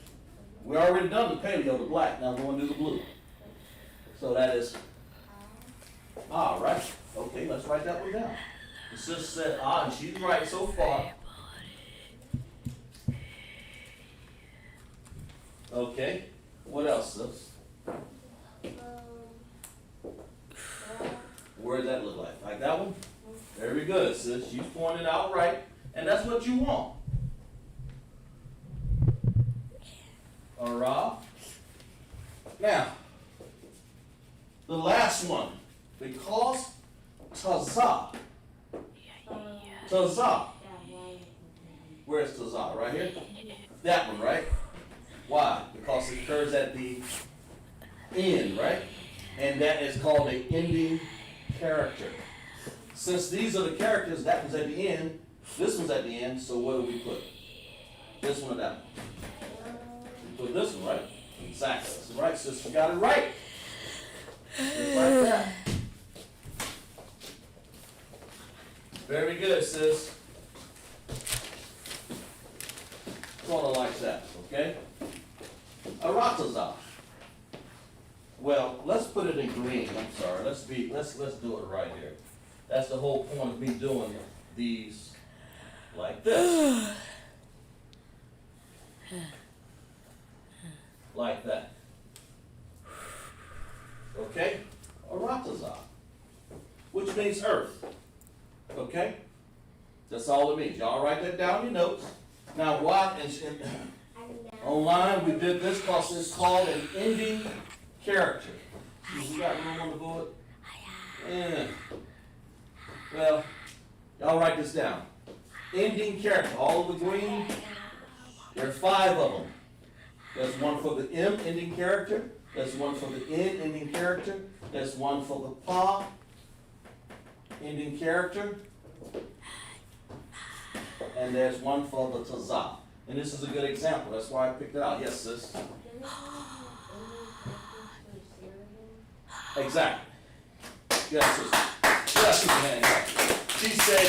B: We already done the paleo, the black. Now we're going to do the blue. So that is right? Okay, let's write that one down. The sister said and she's right so far. Okay, what else, sis? Where does that look like? Like that one? Very good, sis. She's pointing it out right, and that's what you want. Alright. Now, the last one, because tazah. Tazah. Where's tazah? Right here? That one, right? Why? Because it occurs at the end, right? And that is called an ending character. Since these are the characters, that one's at the end, this one's at the end, so what do we put? This one or that one? We put this one, right? Exactly. That's right, sis. You got it right. Just like that. Very good, sis. Sort of like that, okay? Aratazah. Well, let's put it in green. I'm sorry. Let's do it right here. That's the whole point of me doing these like this. Like that. Okay? Aratazah. Which means earth. Okay? That's all it means. Y'all write that down in your notes. Now what online we did this because it's called an ending character. We got room on the board? Yeah. Well, y'all write this down. Ending character. All of the green. There are 5 of them. There's one for the M ending character. There's one for the N ending character. There's one for the Pa ending character. And there's one for the Tazah. And this is a good example. That's why I picked it out. Yes, sis? Exactly. Yes, sis. Yes, sis. She said,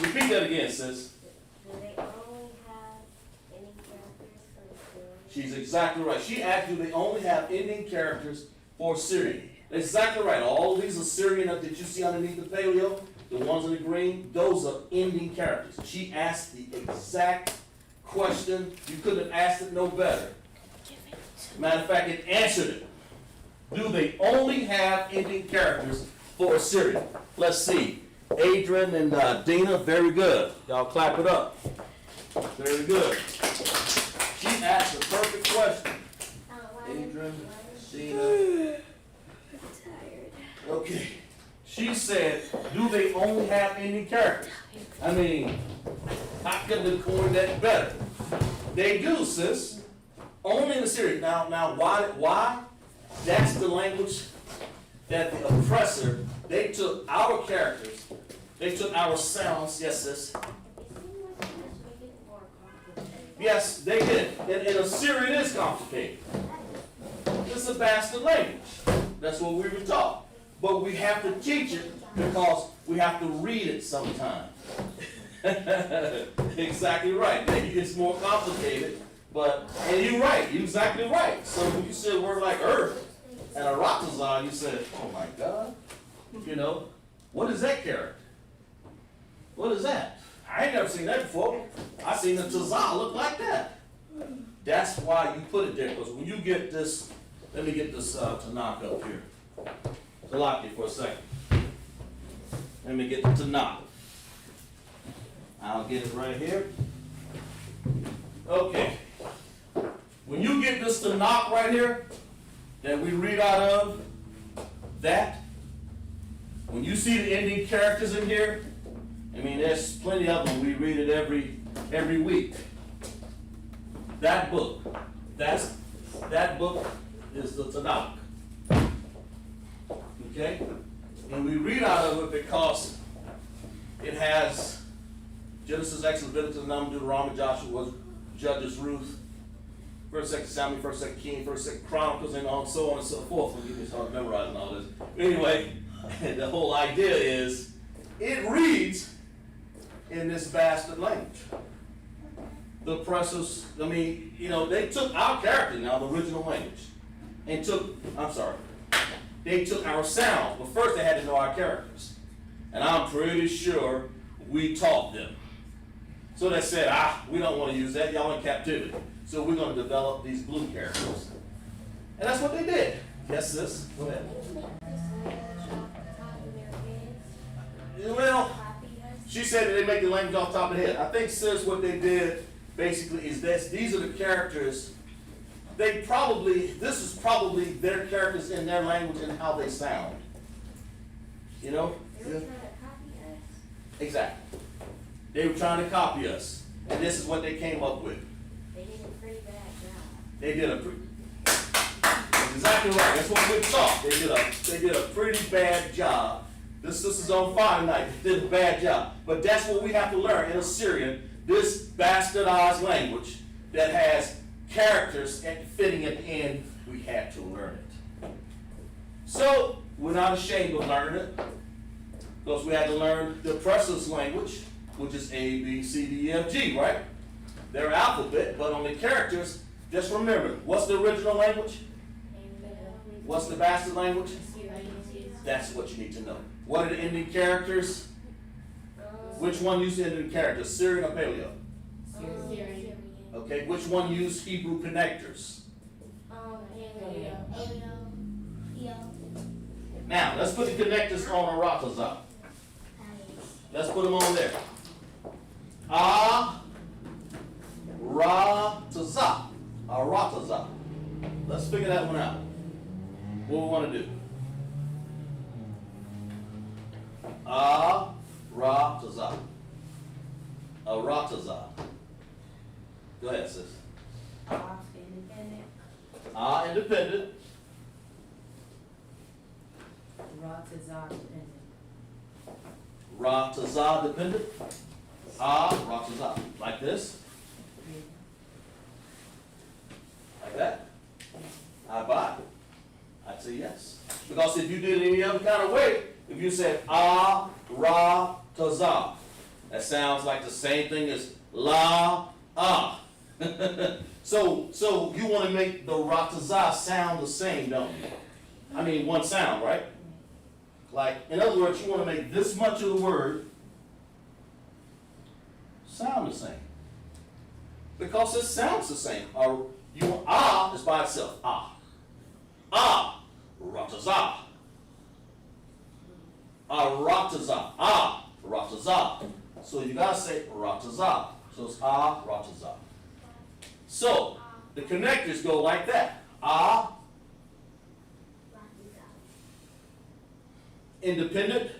B: repeat that again, sis. She's exactly right. She asked, do they only have ending characters for Syrian? That's exactly right. All of these Assyrian that you see underneath the paleo, the ones in the green, those are ending characters. She asked the exact question. You couldn't have asked it no better. Matter of fact, it answered it. Do they only have ending characters for Assyrian? Let's see. Adrian and Dina, very good. Y'all clap it up. Very good. She asked the perfect question. Adrian, Dina. Okay. She said, do they only have ending characters? I mean, I couldn't have coined that better. They do, sis. Only in the series. Now, why? That's the language that the oppressor, they took our characters, they took our sounds, yes, sis. Yes, they did. And Assyrian is complicated. It's a bastard language. That's what we were taught. But we have to teach it because we have to read it sometime. Exactly right. Maybe it's more complicated, and you're right. You're exactly right. So when you said a word like earth and a ratazah, you said, oh my God, what is that character? What is that? I ain't never seen that before. I seen the tazah look like that. That's why you put it there, because when you get this, let me get this Tanakh up here. To lock you for a second. Let me get the Tanakh. I'll get it right here. Okay. When you get this Tanakh right here, that we read out of, that, when you see the ending characters in here, I mean, there's plenty of them. We read it every week. That book, that book is the Tanakh. Okay? And we read out of it because it has Genesis, Exodus, Leviticus, Numbers, Deuteronomy, Joshua, Judges, Ruth, 1st, 2nd Samuel, 1st, 2nd Kings, 1st, 2nd Chronicles, and so on and so forth. We'll get me started memorizing all this. Anyway, the whole idea is it reads in this bastard language. The oppressors, they took our character now, the original language, and they took our sounds, but first they had to know our characters. And I'm pretty sure we taught them. So they said, we don't want to use that, y'all in captivity. So we're going to develop these blue characters. And that's what they did. Yes, sis? Go ahead. Well, she said that they make the language off the top of the head. I think, sis, what they did basically is this. These are the characters. This is probably their characters in their language and how they sound.
D: They were trying to copy us?
B: Exactly. They were trying to copy us. And this is what they came up with.
D: They did a pretty bad job.
B: They did That's exactly right. That's what we thought. They did a pretty bad job. This sister's on fire tonight. They did a bad job. But that's what we have to learn in Assyrian, this bastardized language that has characters fitting at the end. We had to learn it. So we're not ashamed of learning it, because we had to learn the oppressor's language, which is A, B, C, D, E, F, G, right? Their alphabet, but on the characters, just remember, what's the original language? What's the bastard language? That's what you need to know. What are the ending characters? Which one used the ending characters? Syrian or Paleo?
D: Syrian.
B: Okay, which one used Hebrew connectors? Now, let's put the connectors on a ratazah. Let's put them on there. Ratazah. Ratazah. Let's figure that one out. What we want to do. Ratazah. Ratazah. Go ahead, sis.
A: Independent.
B: Independent.
A: Ratazah dependent.
B: Ratazah dependent. Ratazah. Like this. Like that. I buy. I'd say yes. Because if you did it any other kind of way, if you said ratazah, that sounds like the same thing as la. So you want to make the ratazah sound the same, don't you? I mean, one sound, right? Like, in other words, you want to make this much of the word sound the same. Because it sounds the same. Ah is by itself. Ah. Ah. Ratazah. Ratazah. Ah. Ratazah. So you gotta say ratazah. So it's ah, ratazah. So the connectors go like that. Ah. Independent.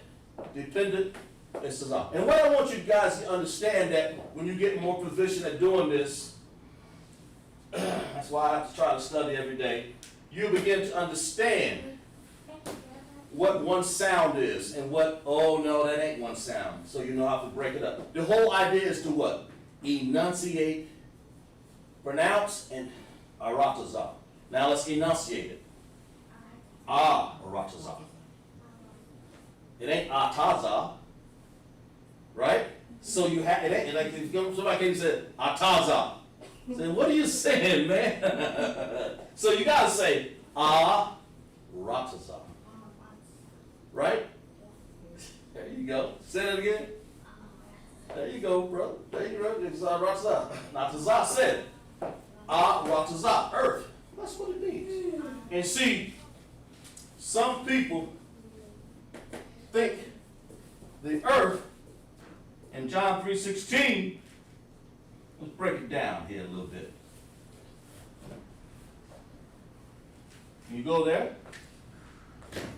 B: Dependent. It's ah. And what I want you guys to understand that when you get more proficient at doing this, that's why I have to try to study every day. You begin to understand what one sound is and what, oh no, that ain't one sound. So you know how to break it up. The whole idea is to what? Enunciate, pronounce, and ratazah. Now let's enunciate it. Ah, ratazah. It ain't atazah, right? So you have, it ain't like if somebody came and said atazah. Say, what are you saying, man? So you gotta say ratazah. Right? There you go. Say that again. There you go, brother. There you go. It's ratazah. Natazah said ratazah, earth. That's what it means. And see, some people think the earth in John 3:16. Let's break it down here a little bit. You go there,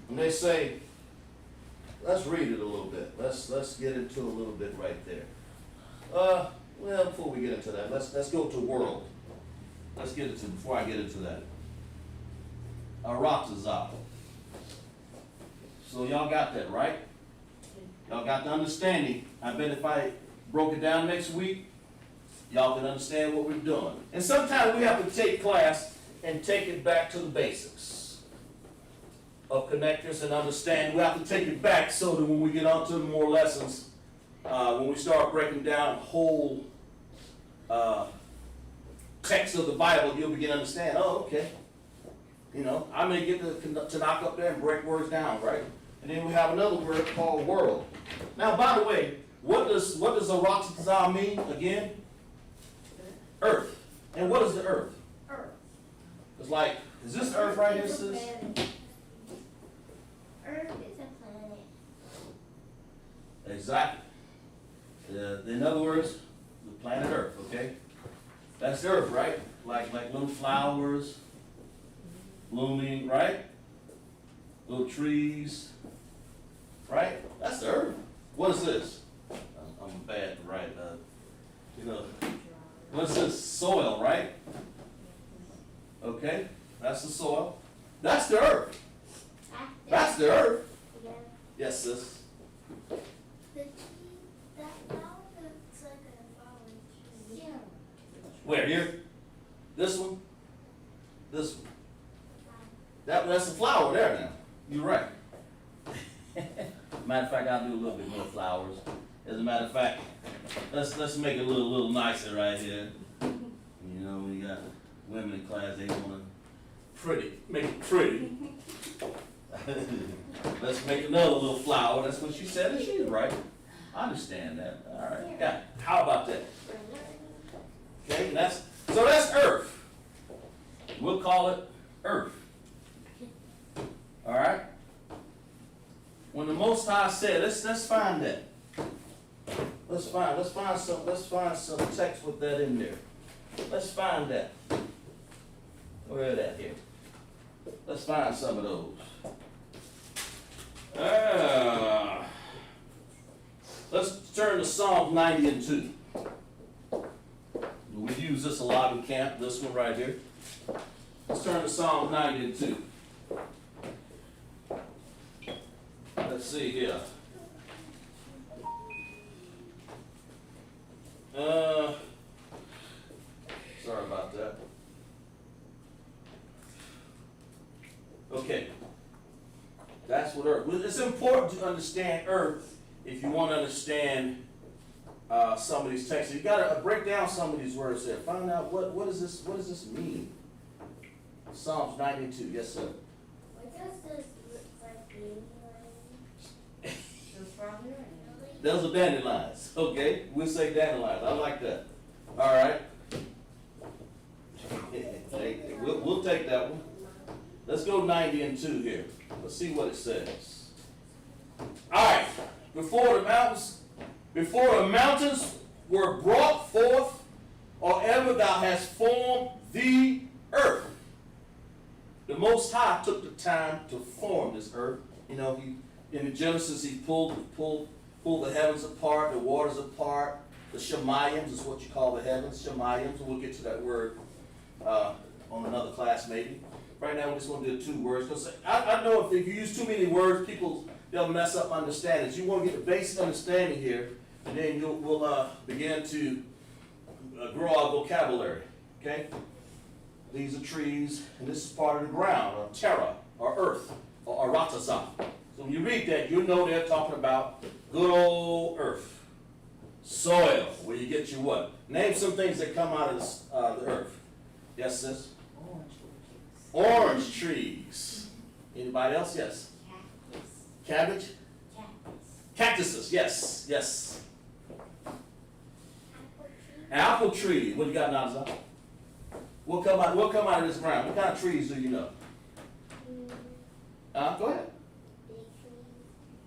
B: and they say, let's read it a little bit. Let's get into a little bit right there. Well, before we get into that, let's go to world. Let's get into before I get into that. Ratazah. So y'all got that, right? Y'all got the understanding. I bet if I broke it down next week, y'all can understand what we're doing. And sometimes we have to take class and take it back to the basics of connectors and understand. We have to take it back so that when we get on to more lessons, when we start breaking down whole text of the Bible, you'll begin to understand, oh, okay. You know, I may get to knock up there and break words down, right? And then we have another word called world. Now, by the way, what does a ratazah mean again? Earth. And what is the earth?
C: Earth.
B: It's like, is this earth right here,
C: It's a
B: sis?
C: planet. Earth is a planet.
B: Exactly. In other words, the planet Earth, okay? That's the earth, right? Like little flowers blooming, right? Little trees, right? That's the earth. What is this? I'm bad to write, what's this? Soil, right? Okay, that's the soil. That's the earth. That's the earth.
C: Yeah.
B: Yes, sis.
C: The tree, that flower looks like a flower tree. Yeah.
B: Where, here? This one? This one. That's a flower there now. You're right. Matter of fact, I'll do a little bit more flowers. As a matter of fact, let's make it a little nicer right here. You know, we got women in class, they want to make it pretty. Let's make another little flower. That's what she said, and she's right. I understand that. All right, got it. How about that? Okay, that's Earth. We'll call it Earth. All right. When the Most High said, let's find that. Let's find some text with that in there. Let's find that. Where is that here? Let's find some of those. Let's turn to Psalm 90 and 2. We use this a lot in camp, this one right here. Let's turn to Psalm 90 and 2. Let's see here. Sorry about that. Okay. That's what Earth. Well, it's important to understand Earth if you want to understand some of these texts. You gotta break down some of these words there. Find out what does this mean? Psalms 92. Yes, sir.
C: What does this look like being like?
A: The strawberry.
B: Those are dandelions. Okay, we'll say dandelions. I like that. All right. We'll take that one. Let's go 90 and 2 here. Let's see what it says. All right. Before the mountains were brought forth, or ever thou hast formed the earth. The Most High took the time to form this earth. You know, in Genesis, he pulled the heavens apart, the waters apart. The Shemayims is what you call the heavens, Shemayims. We'll get to that word on another class maybe. Right now, we just want to do 2 words. Because I know if you use too many words, they'll mess up understandings. You want to get the basic understanding here, and then we'll begin to grow our vocabulary. Okay? These are trees, and this is part of the ground, or terra, or earth, or aratazah. So when you read that, you know they're talking about good old earth, soil, where you get your what? Name some things that come out of the earth. Yes, sis? Orange trees. Anybody else? Yes.
C: Cactus.
B: Cabbage?
C: Cactus.
B: Cactuses. Yes. Yes.
C: Apple tree.
B: Apple tree. What do you got, Naza? What come out of this ground? What kind of trees do you know? Go ahead.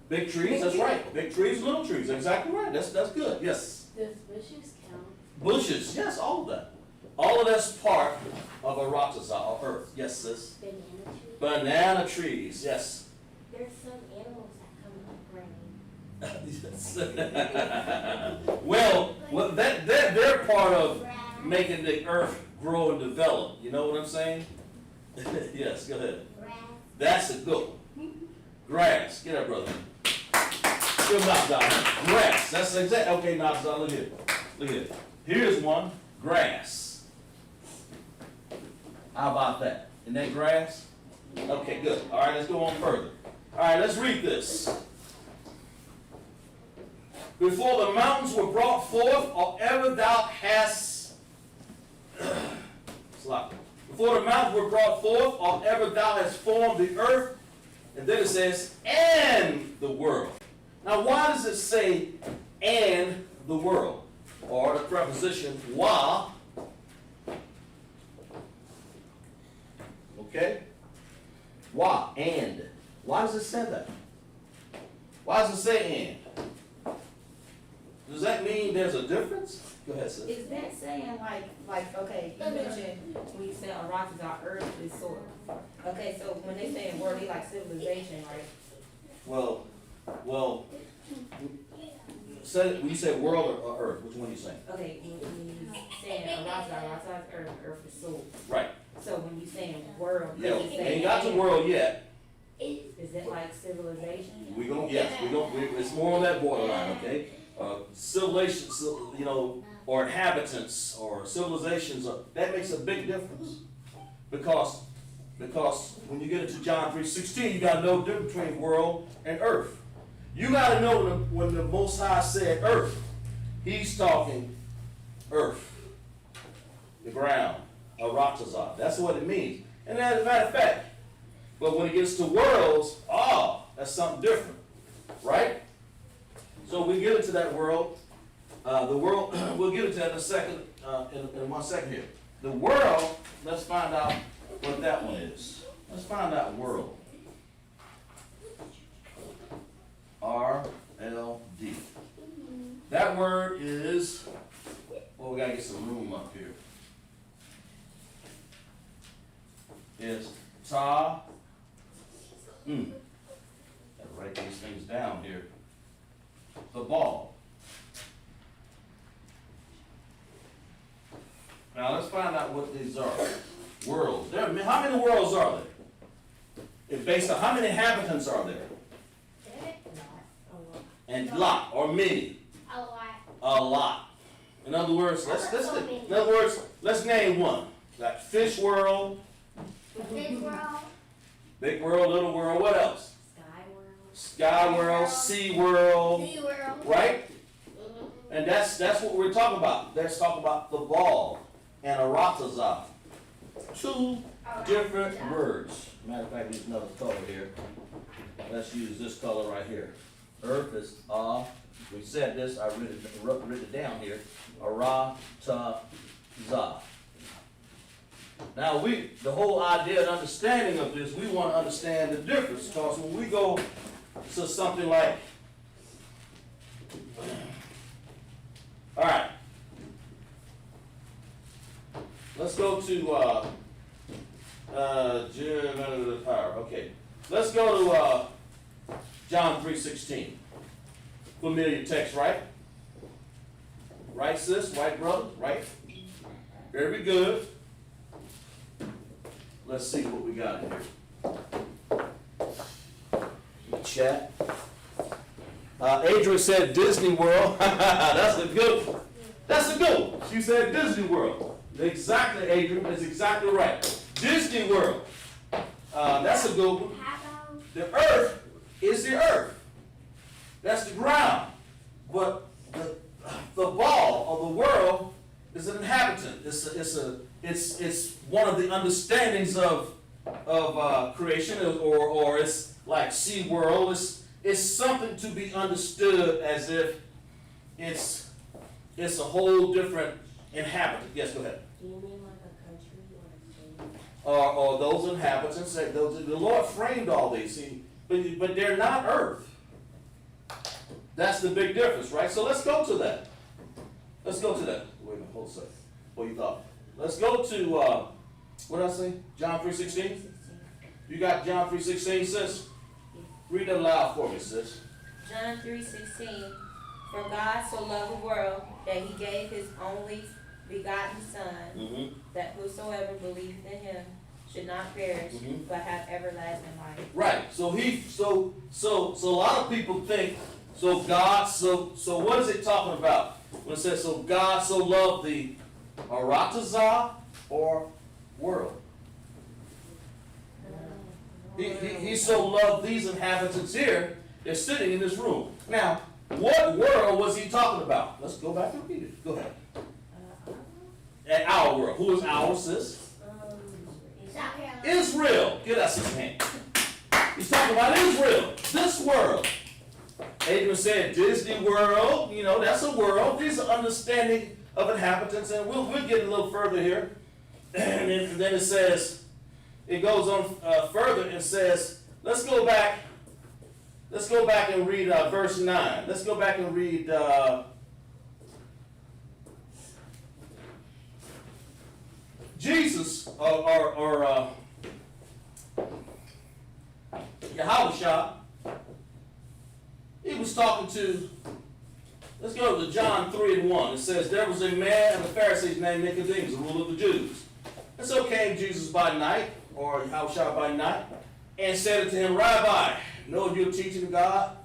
C: Big trees.
B: Big trees. That's right. Big trees, little trees. Exactly right. That's good. Yes.
A: Does bushes count?
B: Bushes. Yes. All of that. All of that's part of a ratazah, or earth. Yes, sis.
C: Banana tree.
B: Banana trees. Yes.
C: There's some animals that come up grain.
B: well, they're part of making the earth grow and develop. You know what I'm saying? Yes, go ahead.
C: Grass.
B: That's a good one. Grass. Get up, brother. Good knock down. Grass. That's exactly. Okay, knock down. Look here. Look here. Here's one. Grass. How about that? Isn't that grass? Okay, good. All right, let's go on further. All right, let's read this. Before the mountains were brought forth, or ever thou hast before the mountains were brought forth, or ever thou hast formed the earth, and then it says, and the world. Now, why does it say, and the world? Or the preposition, wa. Okay? Why? And. Why does it say that? Why does it say and? Does that mean there's a difference? Go ahead, sis.
A: Is that saying like okay, you mentioned when you said Aratazah, earth is soil. Okay, so when they say in word, they like civilization, right?
B: Well, when you say world or earth, which one are you saying?
A: Okay, when you saying Aratazah is earth, earth is soil.
B: Right.
A: So when you saying world,
B: Yeah,
A: does it say
B: ain't got to
A: and?
B: world yet.
A: Is it like civilization?
B: It's more on that borderline, okay? Civilization, or inhabitants, or civilizations, that makes a big difference. Because when you get into John 3:16, you gotta know the difference between world and earth. You gotta know when the Most High said earth, he's talking earth, the ground, aratazah. That's what it means. And as a matter of fact, but when it gets to worlds, that's something different, right? So we get into that world. The world, we'll get into that in a second, in 1 second here. The world, let's find out what that one is. Let's find out world. R-L-D. That word is, we gotta get some room up here. Is ta. Gotta write these things down here. The ball. Now let's find out what these are. Worlds. How many worlds are there? It's based on how many inhabitants are there? And lot or many.
C: A lot.
B: A lot. In other words, let's name one. Like fish world,
C: Big world.
B: big world, little world. What else?
A: Sky world.
B: Sky world, sea world.
C: Sea world.
B: Right? And that's what we're talking about. Let's talk about the ball and aratazah. Two different words. Matter of fact, use another color here. Let's use this color right here. Earth is we said this, I written it down here. Aratazah. Now the whole idea and understanding of this, we want to understand the difference. Because when we go to something like, all right, let's go to power. Okay, let's go to John 3:16. Familiar text, right? Right, sis? Right, brother? Right? Very good. Let's see what we got here. Chat. Adrian said Disney World. That's a good one. That's a good one. She said Disney World. Exactly, Adrian. That's exactly right. Disney World. That's a good one. The earth is the earth. That's the ground. But the ball of the world is an inhabitant. It's one of the understandings of creation, or it's like Sea World. It's something to be understood as if it's a whole different inhabitant. Yes, go ahead.
D: Do you mean like a country or a state?
B: Or those inhabitants, the Lord framed all these, see, but they're not earth. That's the big difference, right? So let's go to that. Let's go to that. Wait a minute, hold a second. What you thought? Let's go to, what did I say? John 3:16? You got John 3:16, sis? Read that aloud for me, sis.
A: John 3:16, for God so loved the world that he gave his only begotten Son, that whosoever believeth in him should not perish, but have everlasting life.
B: Right. So a lot of people think, so what is it talking about? When it says, so God so loved the aratazah or world? He so loved these inhabitants here, they're sitting in this room. Now, what world was he talking about? Let's go back and read it. Go ahead. At our world. Who is our, sis? Israel. Give that sis a hand. He's talking about Israel. This world. Adrian said Disney World. You know, that's a world. These are understanding of inhabitants. And we'll get a little further here. And then it says, it goes on further and says, let's go back and read verse 9. Let's go back and read Jesus or Yahushua. He was talking to, let's go to John 3:1. It says, there was a man of the Pharisees named Nicodemus, the ruler of the Jews. And so came Jesus by night, or Yahushua by night, and said unto him, Rabbi, know you're teaching God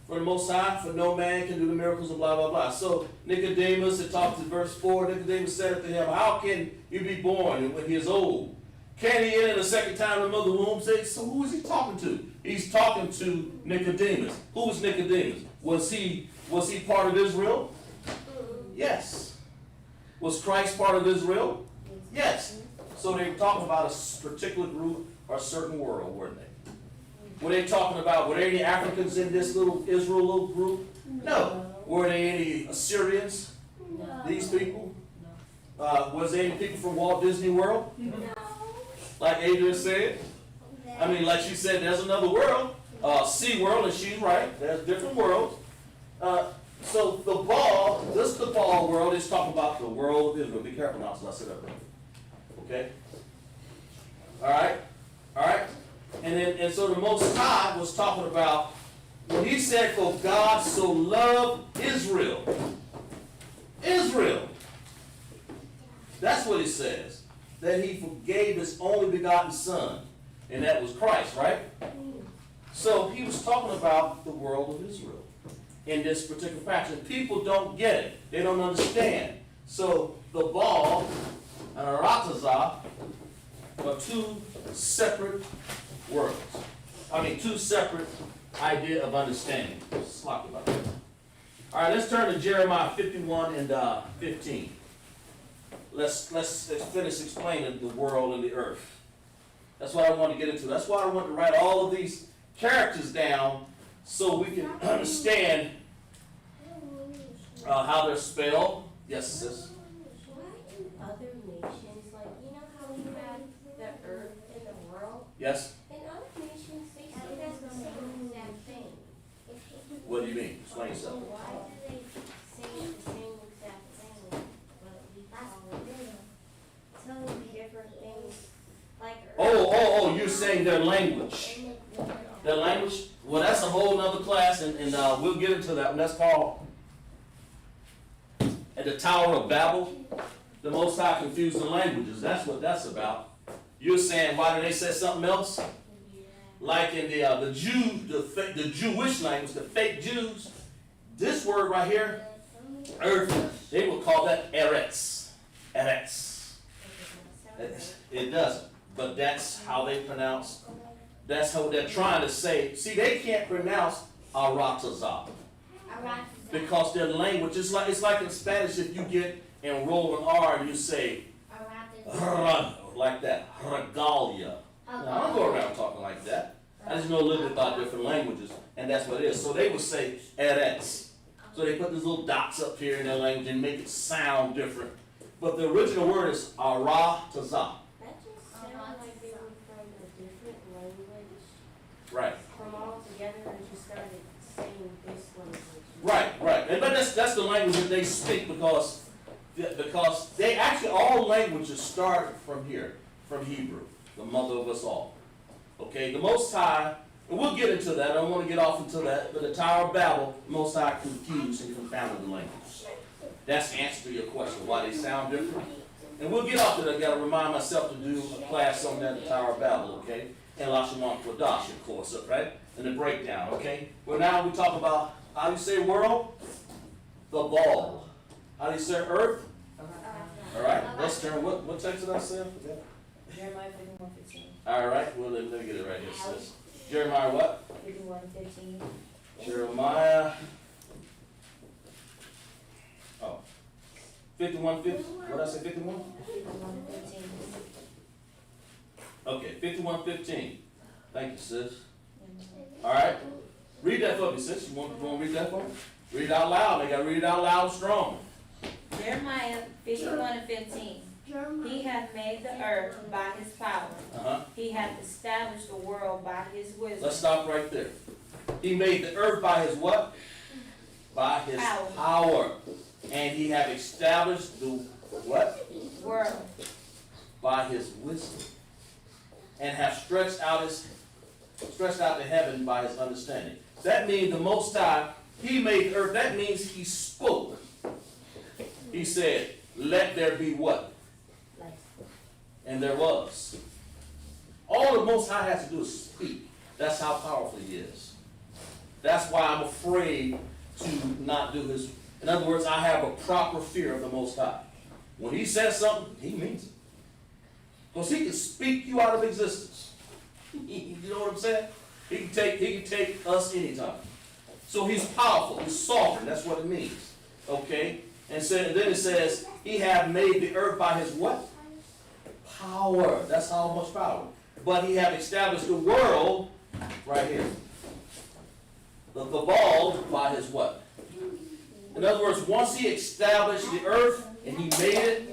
B: for the Most High, for no man can do the miracles of blah, blah, blah. So Nicodemus, it talks in verse 4, Nicodemus said unto him, how can you be born when he is old? Can he enter the second time in the mother's womb? So who is he talking to? He's talking to Nicodemus. Who was Nicodemus? Was he part of Israel? Yes. Was Christ part of Israel? Yes. So they were talking about a particular group or a certain world, weren't they? Were they talking about, were there any Africans in this little Israel little group? No. Were there any Assyrians?
C: No.
B: These people? Was there any people from Walt Disney World?
C: No.
B: Like Adrian said? I mean, like she said, there's another world. Sea World, and she's right. There's different worlds. So the ball world is talking about the world of Israel. Be careful now, so I said that right. Okay? All right? And so the Most High was talking about, when he said, for God so loved Israel. Israel. That's what it says. That he forgave his only begotten Son. And that was Christ, right? So he was talking about the world of Israel in this particular fashion. People don't get it. They don't understand. So the ball and aratazah are two separate worlds. I mean, two separate idea of understanding. Slop about that. All right, let's turn to Jeremiah 51 and 15. Let's finish explaining the world and the earth. That's what I want to get into. That's why I want to write all of these characters down so we can understand how they're spelled. Yes, sis.
D: Why do other nations, like, you know how we have the earth and the world?
B: Yes.
D: In other nations, they say that's the same exact thing.
B: What do you mean? Explain
D: So
B: yourself.
D: why do they say the same exact thing, but we call it totally different things, like earth?
B: Oh, you're saying their language. Their language? Well, that's a whole nother class, and we'll get into that one. That's called at the Tower of Babel. The Most High confused the languages. That's what that's about. You're saying, why do they say something else? Like in the Jewish language, the fake Jews, this word right here, earth, they would call that Eretz. Eretz. It doesn't, but that's how they pronounce. That's how they're trying to say. See, they can't pronounce Aratazah because their language is like, it's like in Spanish if you get and roll an R and you say like that, regalia. Now, I don't go around talking like that. I just know a little bit about different languages, and that's what it is. So they would say Eretz. So they put these little dots up here in their language and make it sound different. But the original word is Aratazah.
D: That just sounds like they were from a different language.
B: Right.
D: From all together and just started saying this language.
B: Right. But that's the language that they speak because they actually, all languages start from here, from Hebrew, the mother of us all. Okay, the Most High, and we'll get into that, I don't want to get off into that, but the Tower of Babel, the Most High confused and confounded the language. That's the answer to your question, why they sound different. And we'll get off to that, I've got to remind myself to do a class on that, the Tower of Babel, okay? And LASHAWAN QADASH, of course, right? And the breakdown, okay? Well, now we talk about, how do you say world? The ball. How do you say earth? All right, let's turn, what text did I say? I forgot.
A: Jeremiah 51:15.
B: All right, well, let me get it right here, sis. Jeremiah what?
A: 51:15.
B: Jeremiah. Oh. 51:15. What did I say, 51?
A: 51:15.
B: Okay, 51:15. Thank you, sis. All right. Read that for me, sis. You want to read that for me? Read it out loud. They got to read it out loud strong.
A: Jeremiah 51:15. He hath made the earth by his power. He hath established the world by his wisdom.
B: Let's stop right there. He made the earth by his what? By his power. And he hath established the what?
A: World.
B: By his wisdom. And hath stretched out the heaven by his understanding. That means the Most High, he made the earth. That means he spoke. He said, let there be what? And there was. All the Most High has to do is speak. That's how powerful he is. That's why I'm afraid to not do his. In other words, I have a proper fear of the Most High. When he says something, he means it. Because he can speak you out of existence. You know what I'm saying? He can take us anytime. So he's powerful. He's sovereign. That's what it means. Okay? And then it says, he hath made the earth by his what? Power. That's how much power. But he hath established the world right here. The ball by his what? In other words, once he established the earth and he made it,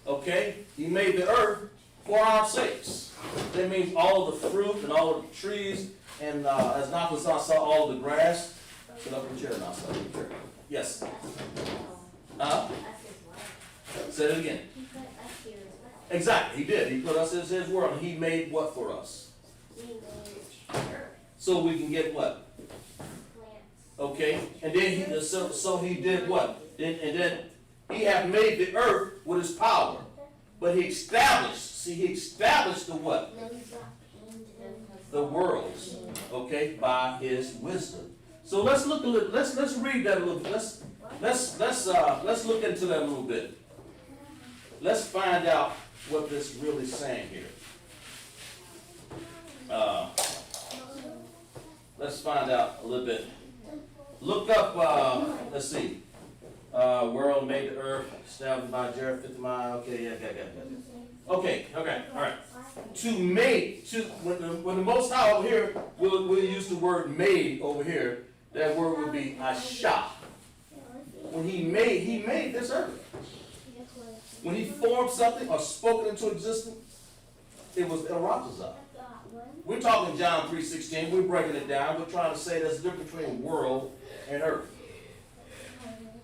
B: okay, he made the earth for our sakes. That means all of the fruit and all of the trees, and as Nakazan saw all of the grass. Sit up in the chair now, sit up in the chair. Yes. Say it again. Exactly, he did. He put us in his world, and he made what for us? So we can get what? Okay, and then he did what? And then he hath made the earth with his power, but he established the what? The worlds, okay, by his wisdom. So let's look a little. Let's read that a little bit. Let's look into that a little bit. Let's find out what this really saying here. Let's find out a little bit Look up, let's see. World made the earth, established by Jared 50 mile. Okay, yeah. Okay, all right. To make, when the Most High over here, we'll use the word made over here. That word would be Asha. When he made this earth. When he formed something or spoke it into existence, it was Eratazah. We're talking John 3:16. We're breaking it down. We're trying to say there's a difference between world and earth.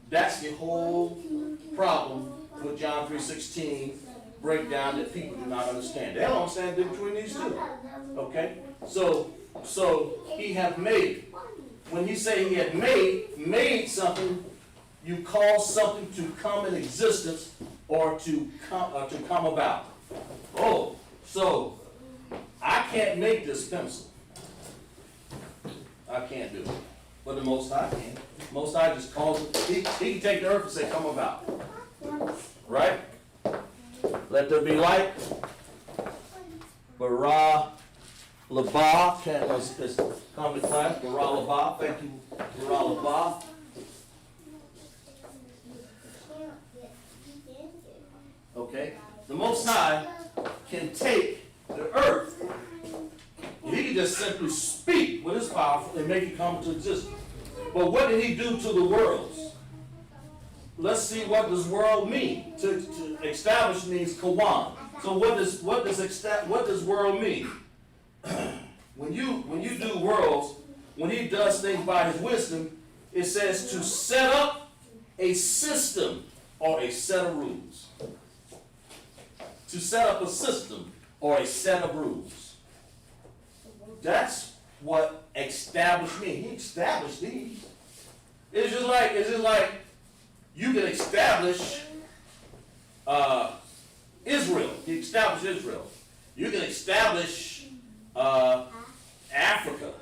B: That's the whole problem with John 3:16 breakdown that people do not understand. They don't understand the difference between these two. Okay? So he have made. When he say he had made something, you cause something to come in existence or to come about. Oh, so I can't make this pencil. I can't do it. But the Most High can. Most High just calls it. He can take the earth and say, come about. Right? Let there be light. Bara Labah is come to class. Bara Labah. Thank you. Bara Labah. Okay? The Most High can take the earth. He can just simply speak with his power and make it come into existence. But what did he do to the worlds? Let's see, what does world mean? To establish means kawan. So what does world mean? When you do worlds, when he does things by his wisdom, it says to set up a system or a set of rules. To set up a system or a set of rules. That's what established means. He established these. It's just like you can establish Israel. He established Israel. You can establish Africa.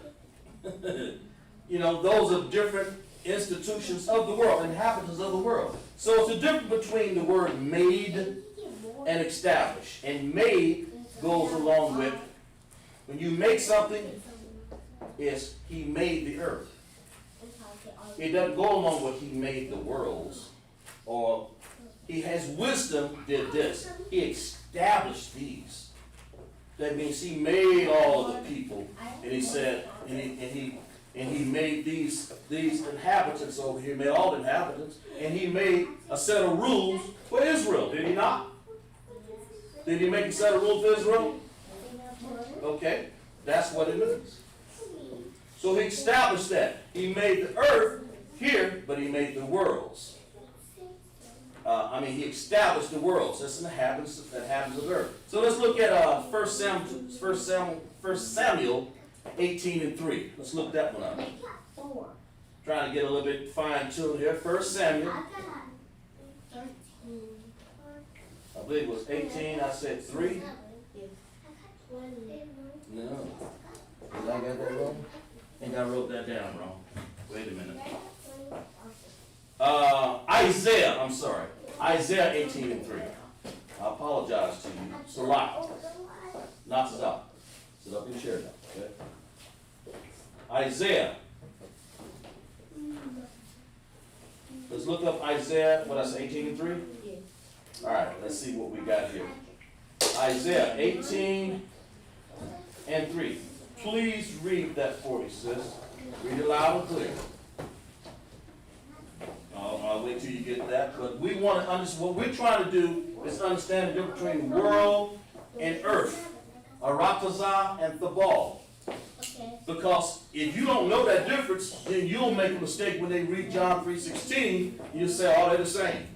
B: You know, those are different institutions of the world, inhabitants of the world. So it's a difference between the word made and establish. And made goes along with, when you make something, is he made the earth. It doesn't go along with he made the worlds, or he has wisdom did this. He established these. That means he made all of the people, and he said, and he made these inhabitants over here. Made all the inhabitants, and he made a set of rules for Israel. Did he not? Did he make a set of rules for Israel? Okay, that's what it means. So he established that. He made the earth here, but he made the worlds. He established the worlds. That's the inhabitants of earth. So let's look at 1 Samuel 18:3. Let's look that one up. Trying to get a little bit fine-tuned here. 1 Samuel. I believe it was 18. I said 3. No. Did I get that wrong? I think I wrote that down wrong. Wait a minute. Isaiah 18:3. I apologize to you. Salah. Not Salah. Sit up in your chair now. Okay? Isaiah. Let's look up Isaiah, what I say, 18:3? All right, let's see what we got here. Isaiah 18:3. Please read that for me, sis. Read it loud and clear. I'll wait till you get that. But we want to understand, what we're trying to do is understand the difference between world and earth. Aratazah and Thabal. Because if you don't know that difference, then you'll make a mistake when they read John 3:16. You'll say, oh, they're the same.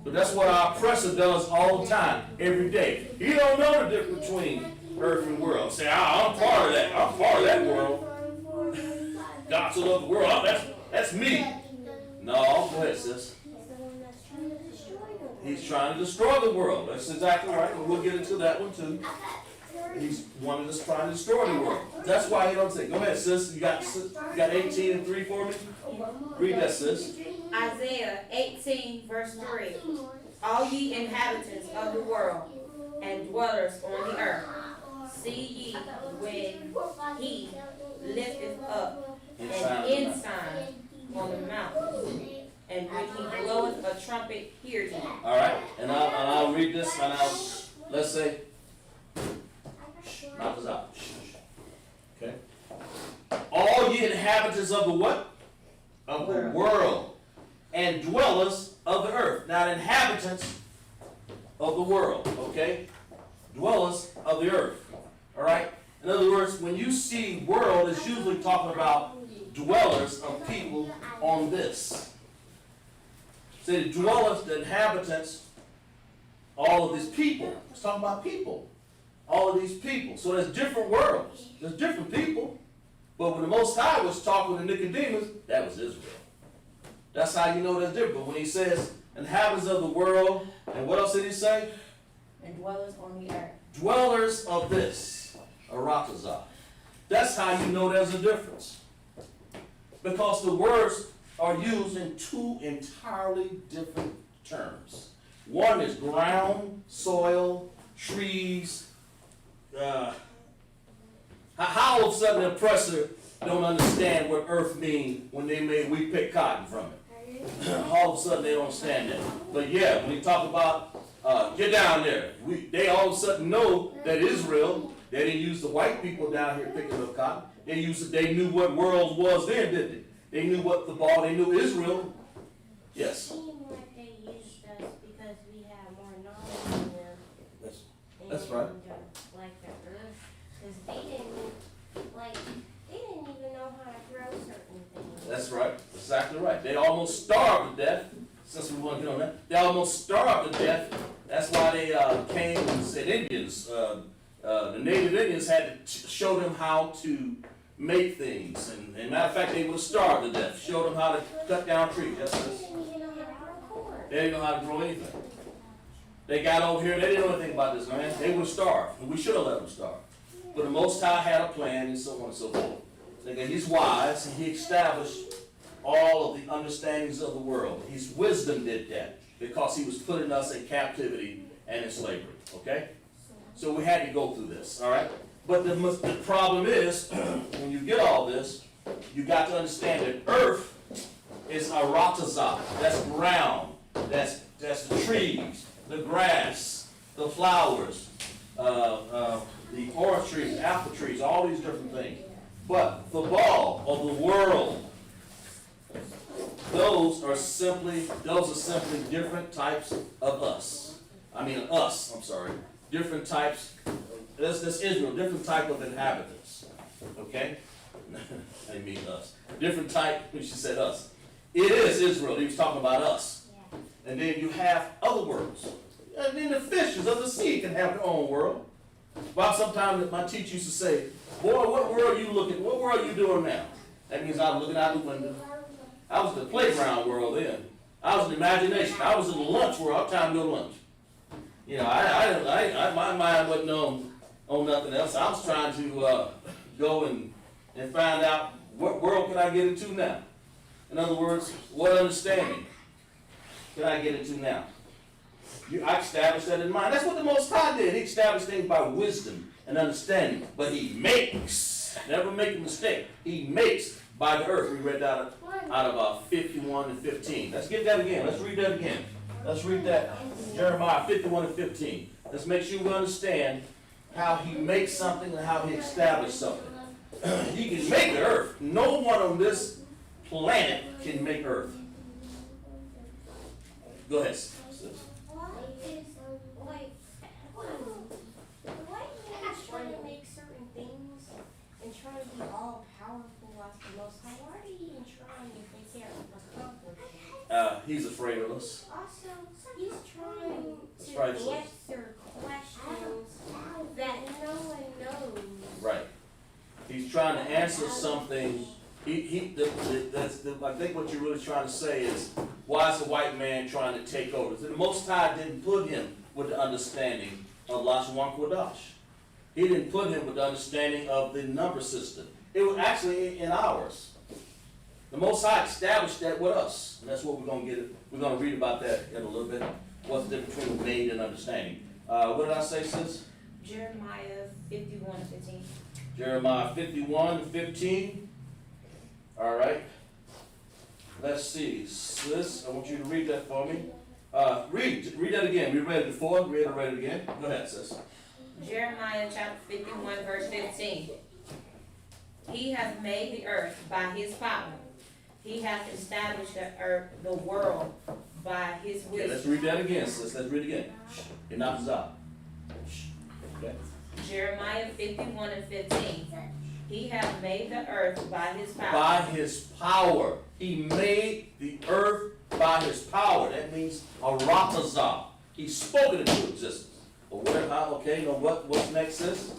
B: But that's what our oppressor does all the time, every day. He don't know the difference between earth and world. Say, I'm part of that. I'm part of that world. God so loved the world. Oh, that's me. No, go ahead, sis. He's trying to destroy the world. That's exactly right. And we'll get into that one too. He's one that's trying to destroy the world. That's why he don't say. Go ahead, sis. You got 18:3 for me? Read that, sis.
A: Isaiah 18, verse 3. All ye inhabitants of the world and dwellers on the earth, see ye when he lifteth up an ensign trumpet, hears you.
B: All right, and I'll read this, and let's say, knock us out. Okay. All ye inhabitants of the what? Of the world, and dwellers of the earth. Now, the inhabitants of the world, okay? Dwellers of the earth. All right? In other words, when you see world, it's usually talking about dwellers of people on this. Say the dwellers, the inhabitants, all of these people. It's talking about people. All of these people. So there's different worlds. There's different people. But when the Most High was talking to Nicodemus, that was Israel. That's how you know that's different. When he says inhabitants of the world, and what else did he say?
A: And dwellers on the earth.
B: Dwellers of this, Aratazah. That's how you know there's a difference. Because the words are used in two entirely different terms. One is ground, soil, trees. How all of a sudden the oppressor don't understand what earth means when we pick cotton from it? All of a sudden they don't understand that. But yeah, when you talk about get down there, they all of a sudden know that Israel, they didn't use the white people down here picking up cotton. They knew what world was then, didn't they? They knew what the ball, they knew Israel. Yes.
D: It seemed like they used us because we have more knowledge than them.
B: That's right.
D: Like the earth, because they didn't even know how to grow certain things.
B: That's right. Exactly right. They almost starved to death. Since we want to get on that, they almost starved to death. That's why they came and said Indians. The native Indians had to show them how to make things. And matter of fact, they would have starved to death. Show them how to cut down trees.
D: They didn't even know how to grow corn.
B: They didn't know how to grow anything. They got over here, they didn't know anything about this land. They would have starved. And we should have let them starve. But the Most High had a plan and so on and so forth. And he's wise and he established all of the understandings of the world. His wisdom did that because he was putting us in captivity and in slavery. Okay? So we had to go through this. All right? But the problem is, when you get all this, you got to understand that earth is Aratazah. That's ground. That's the trees, the grass, the flowers, the orange trees, apple trees, all these different things. But the ball of the world, those are simply different types of us. Different types. That's Israel, different type of inhabitants. Okay? I mean us. Different type, when she said us. It is Israel. He was talking about us.
D: Yeah.
B: And then you have other worlds. And then the fishes of the sea can have their own world. Bob, sometimes my teacher used to say, boy, what world are you looking, what world are you doing now? That means I was looking out the window. I was in the playground world then. I was in the imagination. I was in the lunch world. I was trying to go to lunch. You know, my mind wasn't on nothing else. I was trying to go and find out what world can I get into now. In other words, what understanding can I get into now? I established that in mind. That's what the Most High did. He established things by wisdom and understanding. But he makes, never make a mistake, he makes by the earth. We read out of 51 and 15. Let's get that again. Let's read that again. Let's read that. Jeremiah 51 and 15. Let's make sure we understand how he makes something and how he established something. He can make the earth. No one on this planet can make earth. Go ahead, sis.
D: The white man is trying to make certain things and trying to be all powerful like the Most High. Why are you even trying if they can't accomplish it?
B: He's afraid of us.
D: Also, he's trying to answer questions that no one knows.
B: Right. He's trying to answer something. I think what you're really trying to say is, why is the white man trying to take over? The Most High didn't put him with the understanding of LASHAWAN QADASH. He didn't put him with the understanding of the number system. It was actually in ours. The Most High established that with us. And that's what we're going to get. We're going to read about that in a little bit. What's the difference between made and understanding? What did I say, sis?
A: Jeremiah 51 and 15.
B: Jeremiah 51 and 15. All right. Let's see. Sis, I want you to read that for me. Read that again. We read it before. Read it again. Go ahead, sis.
A: Jeremiah chapter 51, verse 15. He hath made the earth by his power. He hath established the world by his
B: Okay,
A: wisdom.
B: let's read that again, sis. Let's read it again. Enough is up. Okay.
A: Jeremiah 51 and 15. He hath made the earth by his power.
B: By his power. He made the earth by his power. That means aratazah. He spoke it into existence. But okay, now what's next, sis?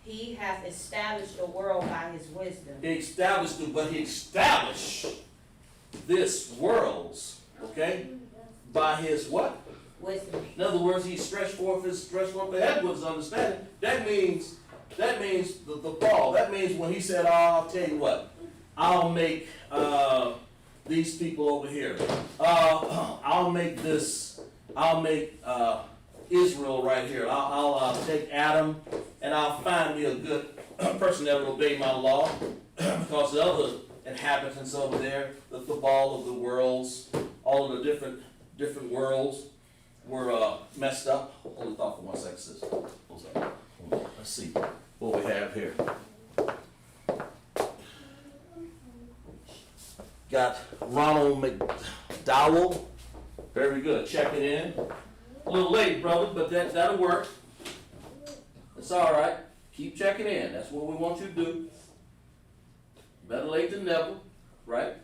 A: He hath established the world by his wisdom.
B: He established this world's, okay, by his what?
A: Wisdom.
B: In other words, he stretched forth the heavens, understanding. That means the ball. That means when he said, I'll tell you what, I'll make these people over here. I'll make Israel right here. I'll take Adam and I'll find me a good person that will obey my law, because the other inhabitants over there, the ball of the worlds, all of the different worlds were messed up. Hold the thought for 1 second, sis. Hold up. Let's see what we have here. Got Ronald McDowell. Very good. Checking in. A little late, brother, but that'll work. It's all right. Keep checking in. That's what we want you to do. Better late than never, right?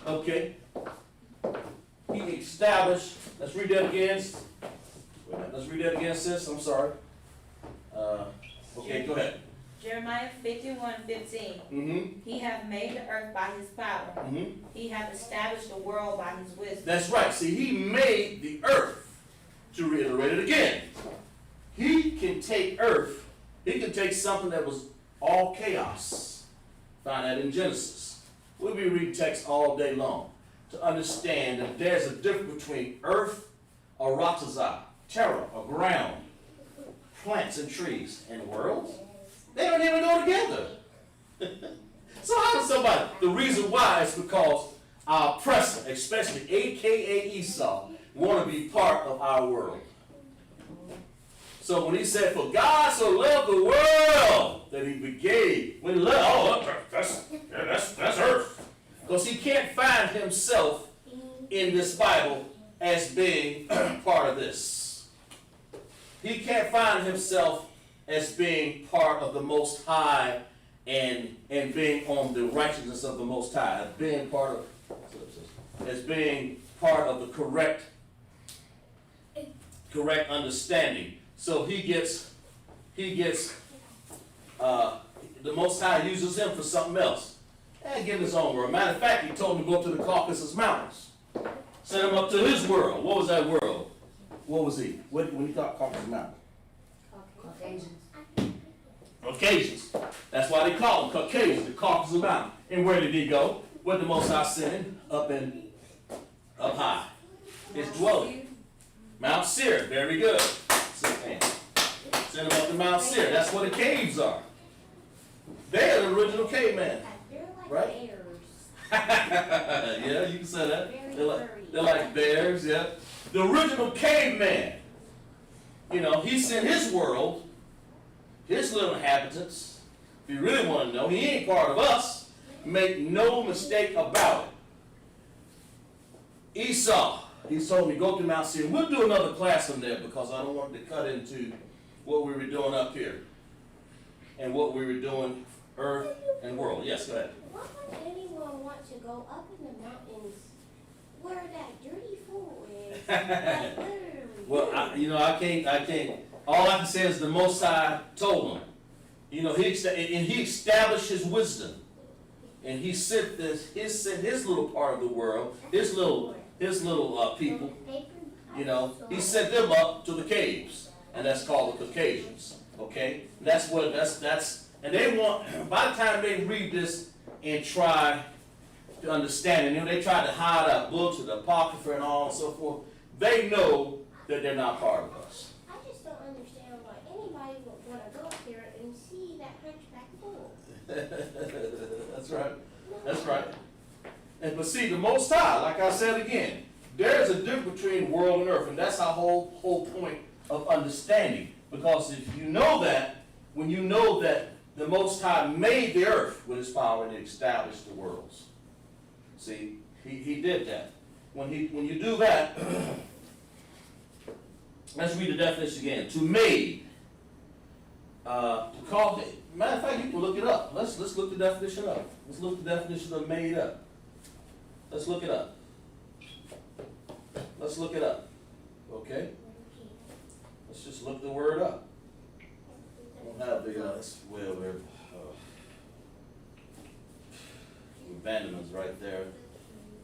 B: Okay. He established. Let's read that again. Wait a minute. Let's read that again, sis. I'm sorry. Okay, go ahead.
A: Jeremiah 51 and 15.
B: Mm-hmm.
A: He hath made the earth by his power.
B: Mm-hmm.
A: He hath established the world by his wisdom.
B: That's right. See, he made the earth. To reiterate it again, he can take earth, he can take something that was all chaos. Find that in Genesis. We'll be reading text all day long to understand that there's a difference between earth, or ratazah, terra, or ground, plants and trees, and worlds. They don't even go together. So how does somebody? The reason why is because our oppressor, especially AKA Esau, want to be part of our world. So when he said, for God so loved the world that he gave, when he loved, that's earth. Because he can't find himself in this Bible as being part of this. He can't find himself as being part of the Most High and being on the righteousness of the Most High, being part of the correct understanding. So he gets the Most High uses him for something else. And give his own world. Matter of fact, he told him to go to the Caucasus Mountains. Sent him up to his world. What was that world? What was he? When he thought Caucasus Mountain? Caucasians. That's why they call them Caucasians, the Caucasus Mountain. And where did he go? Where the Most High sent him? Up high. His dwelling. Mount Seir, very good. Send them up to Mount Seir. That's where the caves are. They're the original caveman.
D: They're like
B: Right?
D: bears.
B: Yeah, you can say that.
D: Very
B: They're like bears, yeah. The original caveman. You know, he sent his world, his little inhabitants. If you really want to know, he ain't part of us. Make no mistake about it. Esau. He told me, go to Mount Seir. We'll do another class on there because I don't want to cut into what we were doing up here and what we were doing, earth and world. Yes, go ahead.
D: Why would anyone want to go up in the mountains where that dirty fool is? Like, literally.
B: Well, I can't. All I can say is the Most High told him. You know, he established his wisdom, and he sent his little part of the world, his little people. You know, he sent them up to the caves, and that's called the Caucasians. Okay, that's, and they want. By the time they read this and try to understand it, you know, they try to hide our books and the apocrypha and all and so forth. They know that they're not part of us.
D: I just don't understand why anybody would want to go up there and see that hunchback fool.
B: That's right. That's right. But see, the Most High, like I said again, there's a difference between world and earth, and that's our whole point of understanding. Because if you know that, when you know that the Most High made the earth with his power and established the worlds. See, he did that. When you do that, let's read the definition again. To made, to call it. Matter of fact, you can look it up. Let's look the definition up. Let's look the definition of made up. Let's look it up. Let's look it up. Okay? Let's just look the word up. I don't have the, we're abandonment's right there.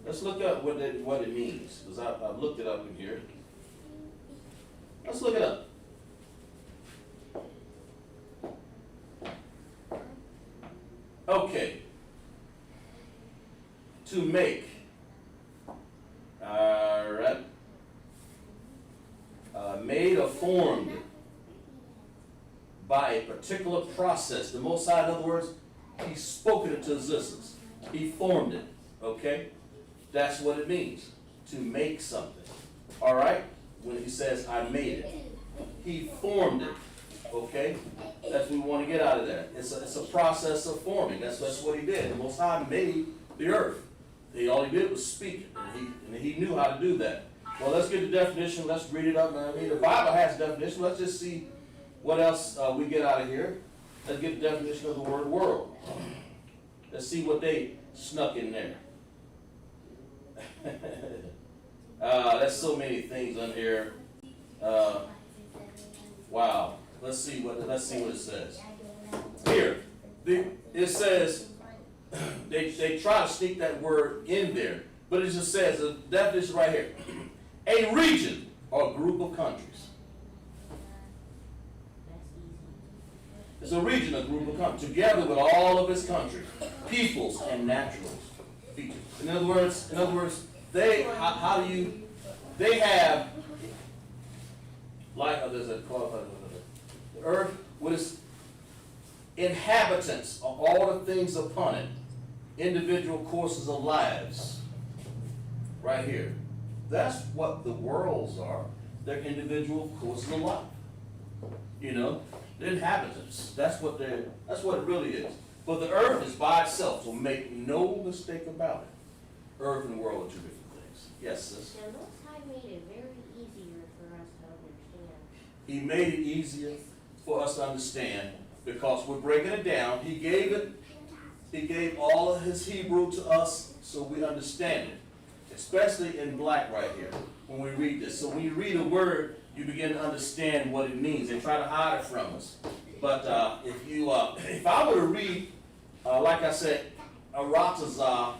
B: Let's look up what it means, because I've looked it up in here. Let's look it up. Okay. To make. Alright. Made or formed by a particular process. The Most High, in other words, he spoke it into existence. He formed it. Okay? That's what it means. To make something. Alright? When he says, I made it. He formed it. Okay? That's what we want to get out of that. It's a process of forming. That's what he did. The Most High made the earth. All he did was speak it. And he knew how to do that. Well, let's get the definition. Let's read it up. I mean, the Bible has a definition. Let's just see what else we get out of here. Let's get the definition of the word world. Let's see what they snuck in there. There's so many things on here. Wow. Let's see what it says. Here, it says they try to sneak that word in there, but it just says the definition right here: a region or group of countries. It's a region, a group of countries, together with all of its countries, peoples, and natural features. In other words, they have like there's a the earth with its inhabitants, all the things upon it, individual courses of lives. Right here. That's what the worlds are. They're individual courses of life. You know, the inhabitants. That's what it really is. But the earth is by itself, so make no mistake about it. Earth and world are two different things. Yes, sis?
D: The Most High made it very easier for us to understand.
B: He made it easier for us to understand because we're breaking it down. He gave all of his Hebrew to us so we understand it. Especially in black right here, when we read this. So when you read a word, you begin to understand what it means. They try to hide it from us. But if I were to read, like I said, Aratazah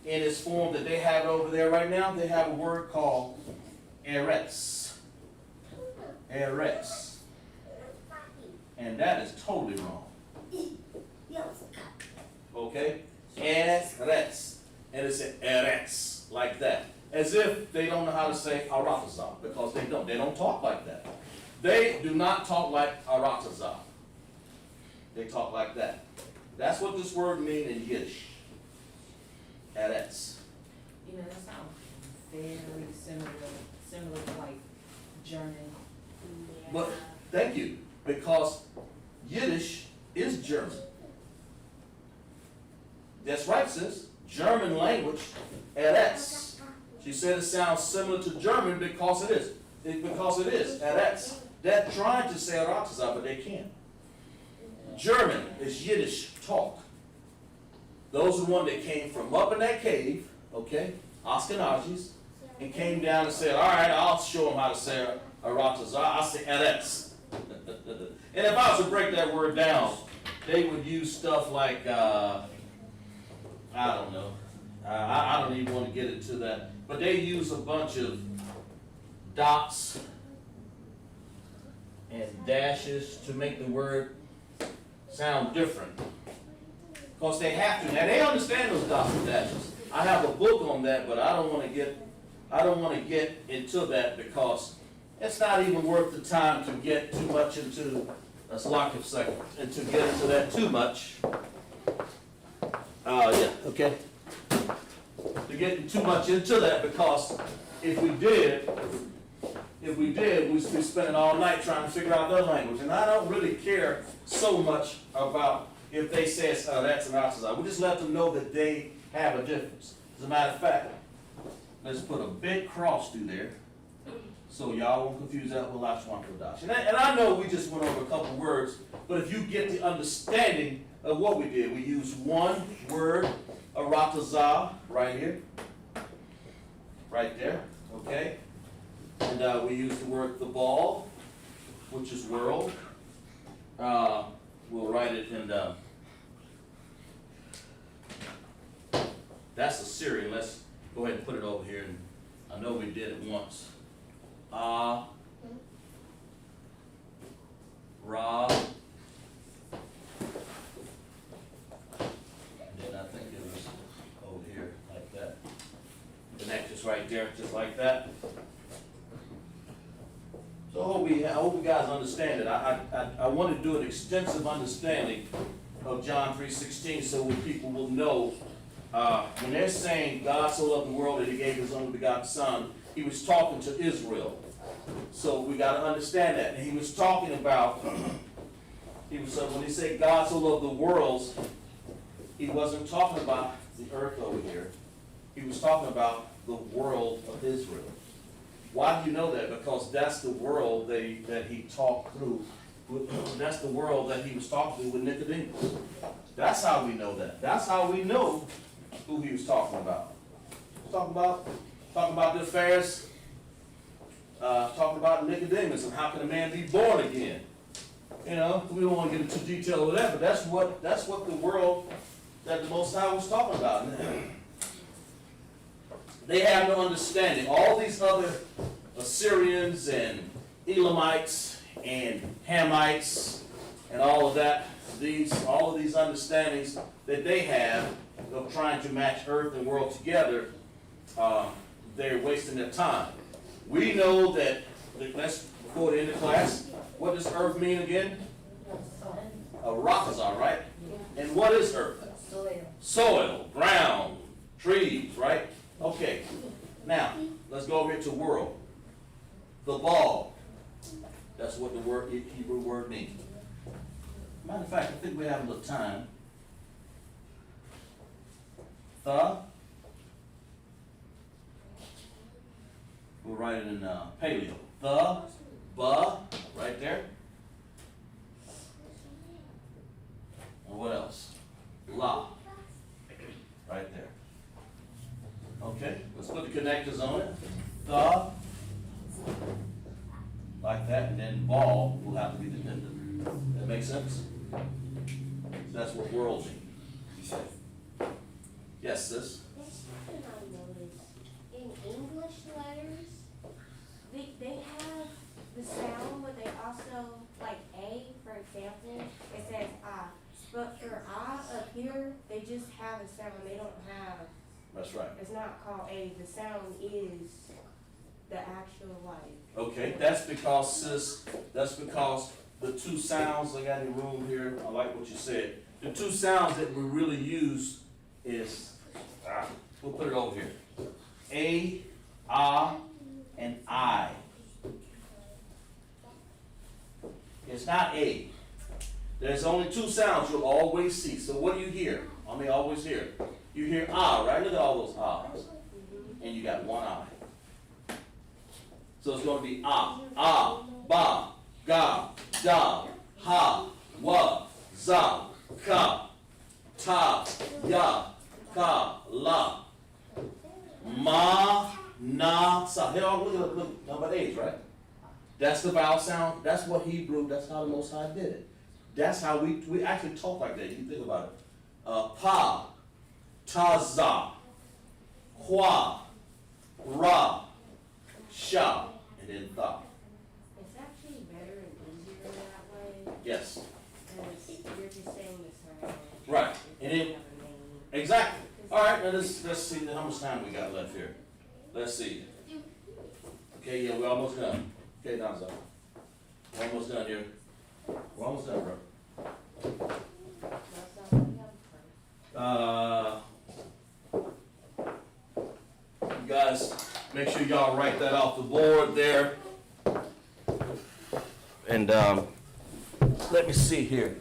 B: in its form that they have over there right now, they have a word called Eretz. Eretz. And that is totally wrong. Okay? Eretz. And it's Eretz. Like that. As if they don't know how to say Aratazah, because they don't. They don't talk like that. They do not talk like Aratazah. They talk like that. That's what this word means in Yiddish. Eretz.
A: You know, that sounds very similar to like German.
D: Yeah.
B: But thank you, because Yiddish is German. That's right, sis. German language, Eretz. She said it sounds similar to German because it is. Because it is, Eretz. They're trying to say Aratazah, but they can't. German is Yiddish talk. Those are the ones that came from up in that cave, okay, Ashkenazis, and came down and said, all right, I'll show them how to say Aratazah. I'll say Eretz. And if I was to break that word down, they would use stuff like, I don't know. I don't even want to get into that. But they use a bunch of dots and dashes to make the word sound different. Because they have to. Now they understand those dots and dashes. I have a book on that, but I don't want to get into that because it's not even worth the time to get too much into let's lock it a second. And to get into that too much. Yeah, okay. To get too much into that because if we did, we'd be spending all night trying to figure out their language. And I don't really care so much about if they say that's an oxygen. We just let them know that they have a difference. As a matter of fact, let's put a big cross through there so y'all won't confuse that with LASHAWAN QADASH. And I know we just went over a couple words, but if you get the understanding of what we did, we used one word, aratazah, right here, right there, okay? And we used the word the ball, which is world. We'll write it in that's Assyrian. Let's go ahead and put it over here. And I know we did it once. Ra. And then I think it was over here like that. Connect just right there, just like that. So I hope you guys understand it. I want to do an extensive understanding of John 3:16 so when people will know when they're saying God so loved the world that he gave his only begotten son, he was talking to Israel. So we got to understand that. And he was talking about, when he said God so loved the worlds, he wasn't talking about the earth over here. He was talking about the world of Israel. Why do you know that? Because that's the world that he talked through. That's the world that he was talking to with Nicodemus. That's how we know that. That's how we know who he was talking about. Talking about the affairs, talking about Nicodemus and how can a man be born again. You know, we don't want to get into detail of that, but that's what the world that the Most High was talking about. They have no understanding. All these other Assyrians and Elamites and Hamites and all of that, all of these understandings that they have of trying to match earth and world together, they're wasting their time. We know that, let's quote it in the class, what does earth mean again? A rockazar, right? And what is earth? Soil, ground, trees, right? Okay, now, let's go over here to world. The ball, that's what the Hebrew word means. Matter of fact, I think we have a little time. We'll write it in paleo. Right there. And what else? La, right there. Okay, let's put the connectors on it. Like that, and then ball will have to be dependent. That makes sense? That's what world means. Yes, sis?
D: There's something I noticed. In English letters, they have the sound, but they also, like A, for example, it says I. But for I up here, they just have a sound. They don't have.
B: That's right.
D: It's not called A. The sound is the actual like.
B: Okay, that's because, sis, the two sounds, I got in the room here, I like what you said. The two sounds that we really use is, we'll put it over here. A, and I. It's not A. There's only two sounds you'll always see. So what do you hear? Always hear. You hear right? Look at all those ahs. And you got one I. So it's going to be ba, ga, da, ha, wa, za, ka, ta, ya, ka, la, ma, na, sa. Here, look, number 8, right? That's the vowel sound. That's what Hebrew, that's how the Most High did it. That's how we actually talk like that. You think about it. Pa, ta, za, qua, ra, sha, and then tha.
D: It's actually better and easier that way.
B: Yes.
D: Because you're just saying the sound.
B: Right.
D: It
B: And
D: doesn't
B: it,
D: have a name.
B: exactly. All right, now let's see how much time we got left here. Let's see. Okay, yeah, we're almost done. Okay, Donzo. We're almost done here. We're almost done, bro.
D: That's not what we have for.
B: You guys may Make sure y'all write that off the board there. And let me see here.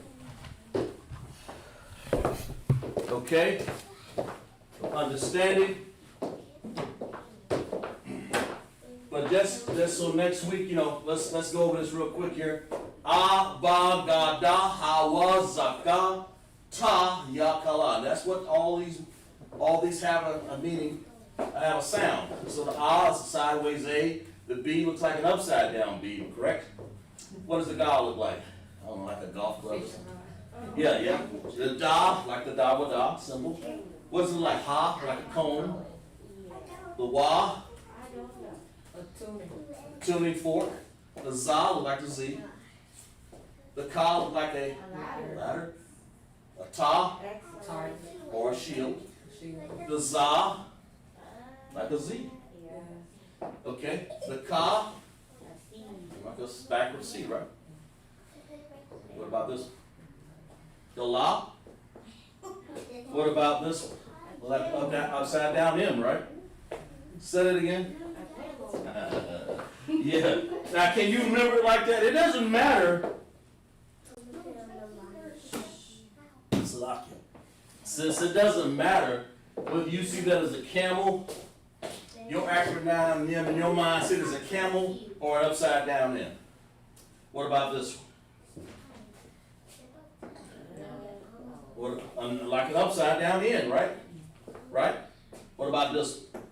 B: Okay? Understanding. But just so next week, you know, let's go over this real quick here. A, ba, ga, da, hawa, zaka, ta, yakala. That's what all these have a meaning, have a sound. So the A is a sideways A, the B looks like an upside down B, correct? What does the ga look like? I don't know, like a golf club. Yeah. The da, like the da wa da symbol. What is it like? Ha, like a cone. The wa, tuning fork. The za look like a Z. The ka look like a ladder. A ta, or a shield. The za, like a Z. Okay. The ka, like a backward C, right? What about this? The la. What about this one? Well, upside down M, right? Say it again. Yeah. Now, can you remember it like that? It doesn't matter. Since it doesn't matter whether you see that as a camel, your acronym M in your mind see it as a camel or an upside down M. What about this one? What, like an upside down N, right? Right? What about this one?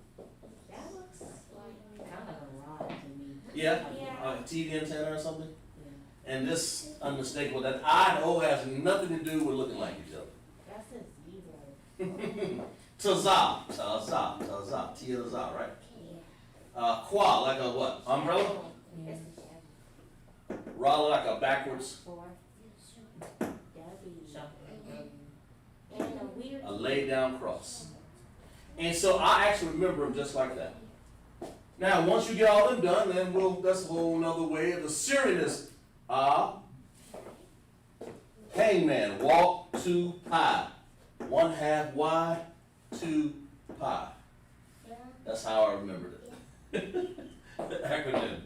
A: That looks like kind of a rod to me.
B: Yeah? Like a TV antenna or something? And this, unmistakable, that I and O has nothing to do with looking like each other.
D: That's a zebra.
B: Taza, T-A-Z-A, right? Qua, like a what? Umbrella?
D: Yes.
B: Ra, like a backwards,
D: And a weird.
B: a laid down cross. And so I actually remember them just like that. Now, once you get all them done, then that's a whole nother way. The Syrian is hangman, walk, 2 pi. 1/2 Y, 2 pi. That's how I remembered it. The acronym.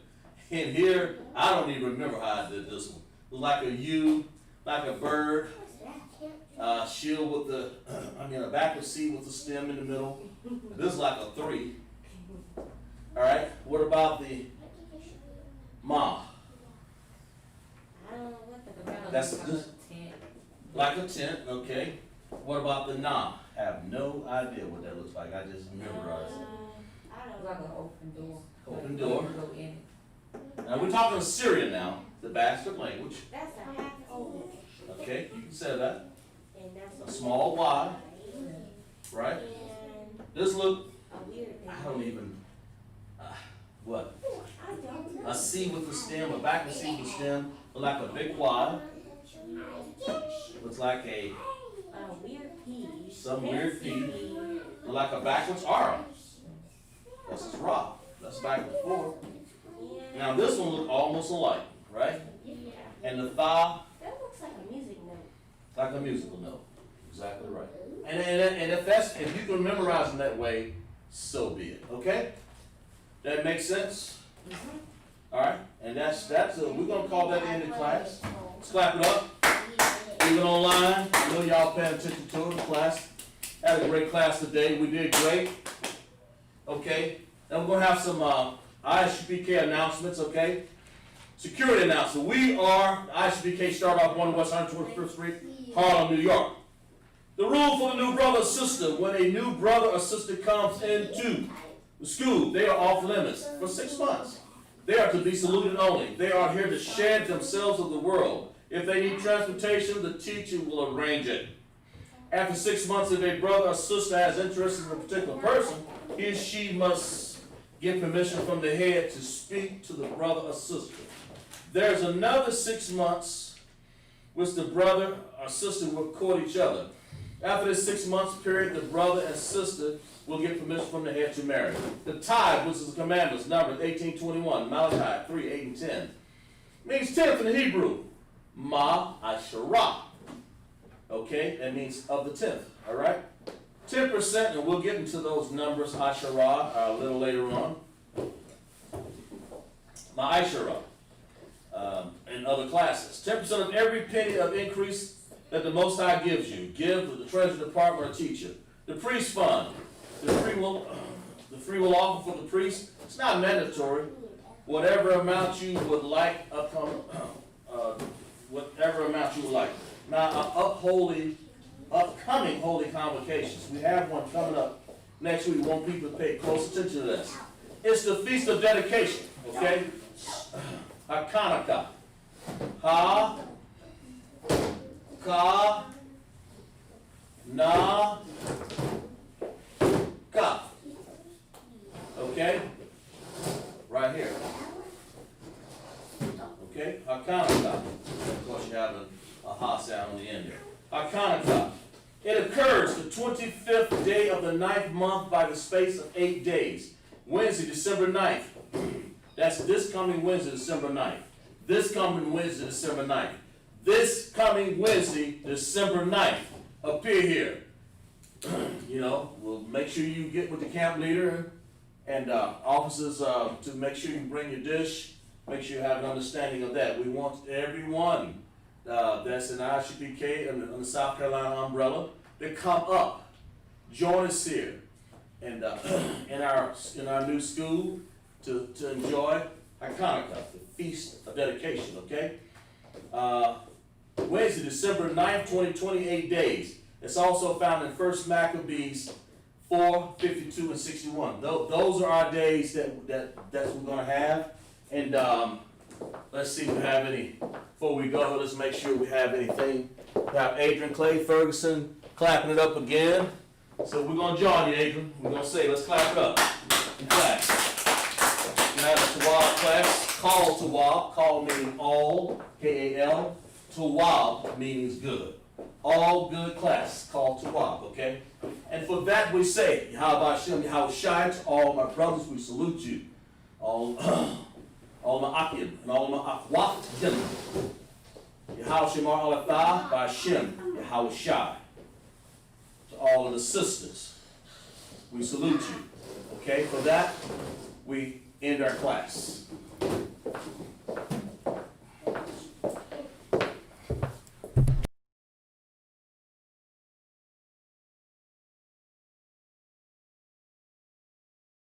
B: And here, I don't even remember how I did this one. It was like a U, like a bird, shield with the, a backward C with the stem in the middle. This is like a 3. All right. What about the ma?
D: I don't know what the.
B: That's just like a tent. Okay. What about the na? I have no idea what that looks like. I just memorized it.
D: I don't
A: Like
D: know.
A: an open door.
B: Open door.
A: Go in.
B: Now we're talking Syrian now, the bastard language.
D: That's a half open.
B: Okay, you can say that.
D: And that's
B: A small Y, right?
D: And
B: This look,
D: a weird thing.
B: I don't even, what?
D: I don't know.
B: A C with the stem, a backward C with the stem, look like a big Y. Looks like a,
D: Weird P.
B: some weird P. Look like a backwards R. That's his rock. That's backwards 4. Now this one look almost alike, right?
D: Yeah.
B: And the tha,
D: That looks like a music note.
B: like a musical note. Exactly right. And if you can memorize them that way, so be it. Okay? That makes sense? All right. And we're gonna call that the end of class. Let's clap it up. Even online, I know y'all paying attention to it. Class had a great class today. We did great. Okay. Then we're gonna have some ISUPK announcements. Okay. Security announcement. We are ISUPK start off 1 West 125th Street, Harlem, New York. The rule for the new brother or sister: when a new brother or sister comes into the school, they are off limits for 6 months. They are to be saluted only. They are here to shed themselves of the world. If they need transportation, the teacher will arrange it. After 6 months, if a brother or sister has interest in a particular person, he or she must get permission from the head to speak to the brother or sister. There's another 6 months which the brother or sister will court each other. After this 6 months period, the brother and sister will get permission from the head to marry. The tithe, which is the commandments, Numbers 18:21, Malachi 3, 8, and 10, means 10th in Hebrew. Ma Asherah. Okay, that means of the 10th. All right, 10%, and we'll get into those numbers Asherah a little later on. Ma'ashara, and other classes. 10% of every penny of increase that the Most High gives you, give to the treasury department or teacher. The priest fund, the free will offer for the priest. It's not mandatory. Whatever amount you would like, whatever amount you would like. Now, upcoming holy convocations. We have one coming up next week. We want people to pay close attention to this. It's the Feast of Dedication, okay? Hakanaka. Ha. Ka. Na. Ka. Okay? Right here. Okay? Hakanaka. Of course, you have a ha sound on the end there. Hakanaka. It occurs the 25th day of the 9th month by the space of 8 days. Wednesday, December 9th. That's this coming Wednesday, December 9th. This coming Wednesday, December 9th. This coming Wednesday, December 9th. Appear here. We'll make sure you get with the camp leader and officers to make sure you bring your dish. Make sure you have an understanding of that. We want everyone that's in ISUPK and the South Carolina umbrella to come up, join us here, and in our new school to enjoy Hakanaka, the Feast of Dedication. Okay, Wednesday, December 9th, 2028 days. It's also found in 1 Maccabees 4, 52, and 61. Those are our days that's we're gonna have. And let's see if we have any, before we go, let's make sure we have anything. We have Adrian Clay Ferguson clapping it up again. So we're going to join you, Adrian. We're going to say, let's clap it up in class. We have a Tawab class, call Tawab, call meaning all, K-A-L, Tawab means good. All good class, call Tawab, okay? And for that we say, Yahweh Hashem, Yahweh Shai, to all my brothers, we salute you. All my Akim and all my Akwat Dim. Yahweh Shemar Alatha by Hashem, Yahweh Shai. To all of the sisters, we salute you. Okay, for that, we end our class.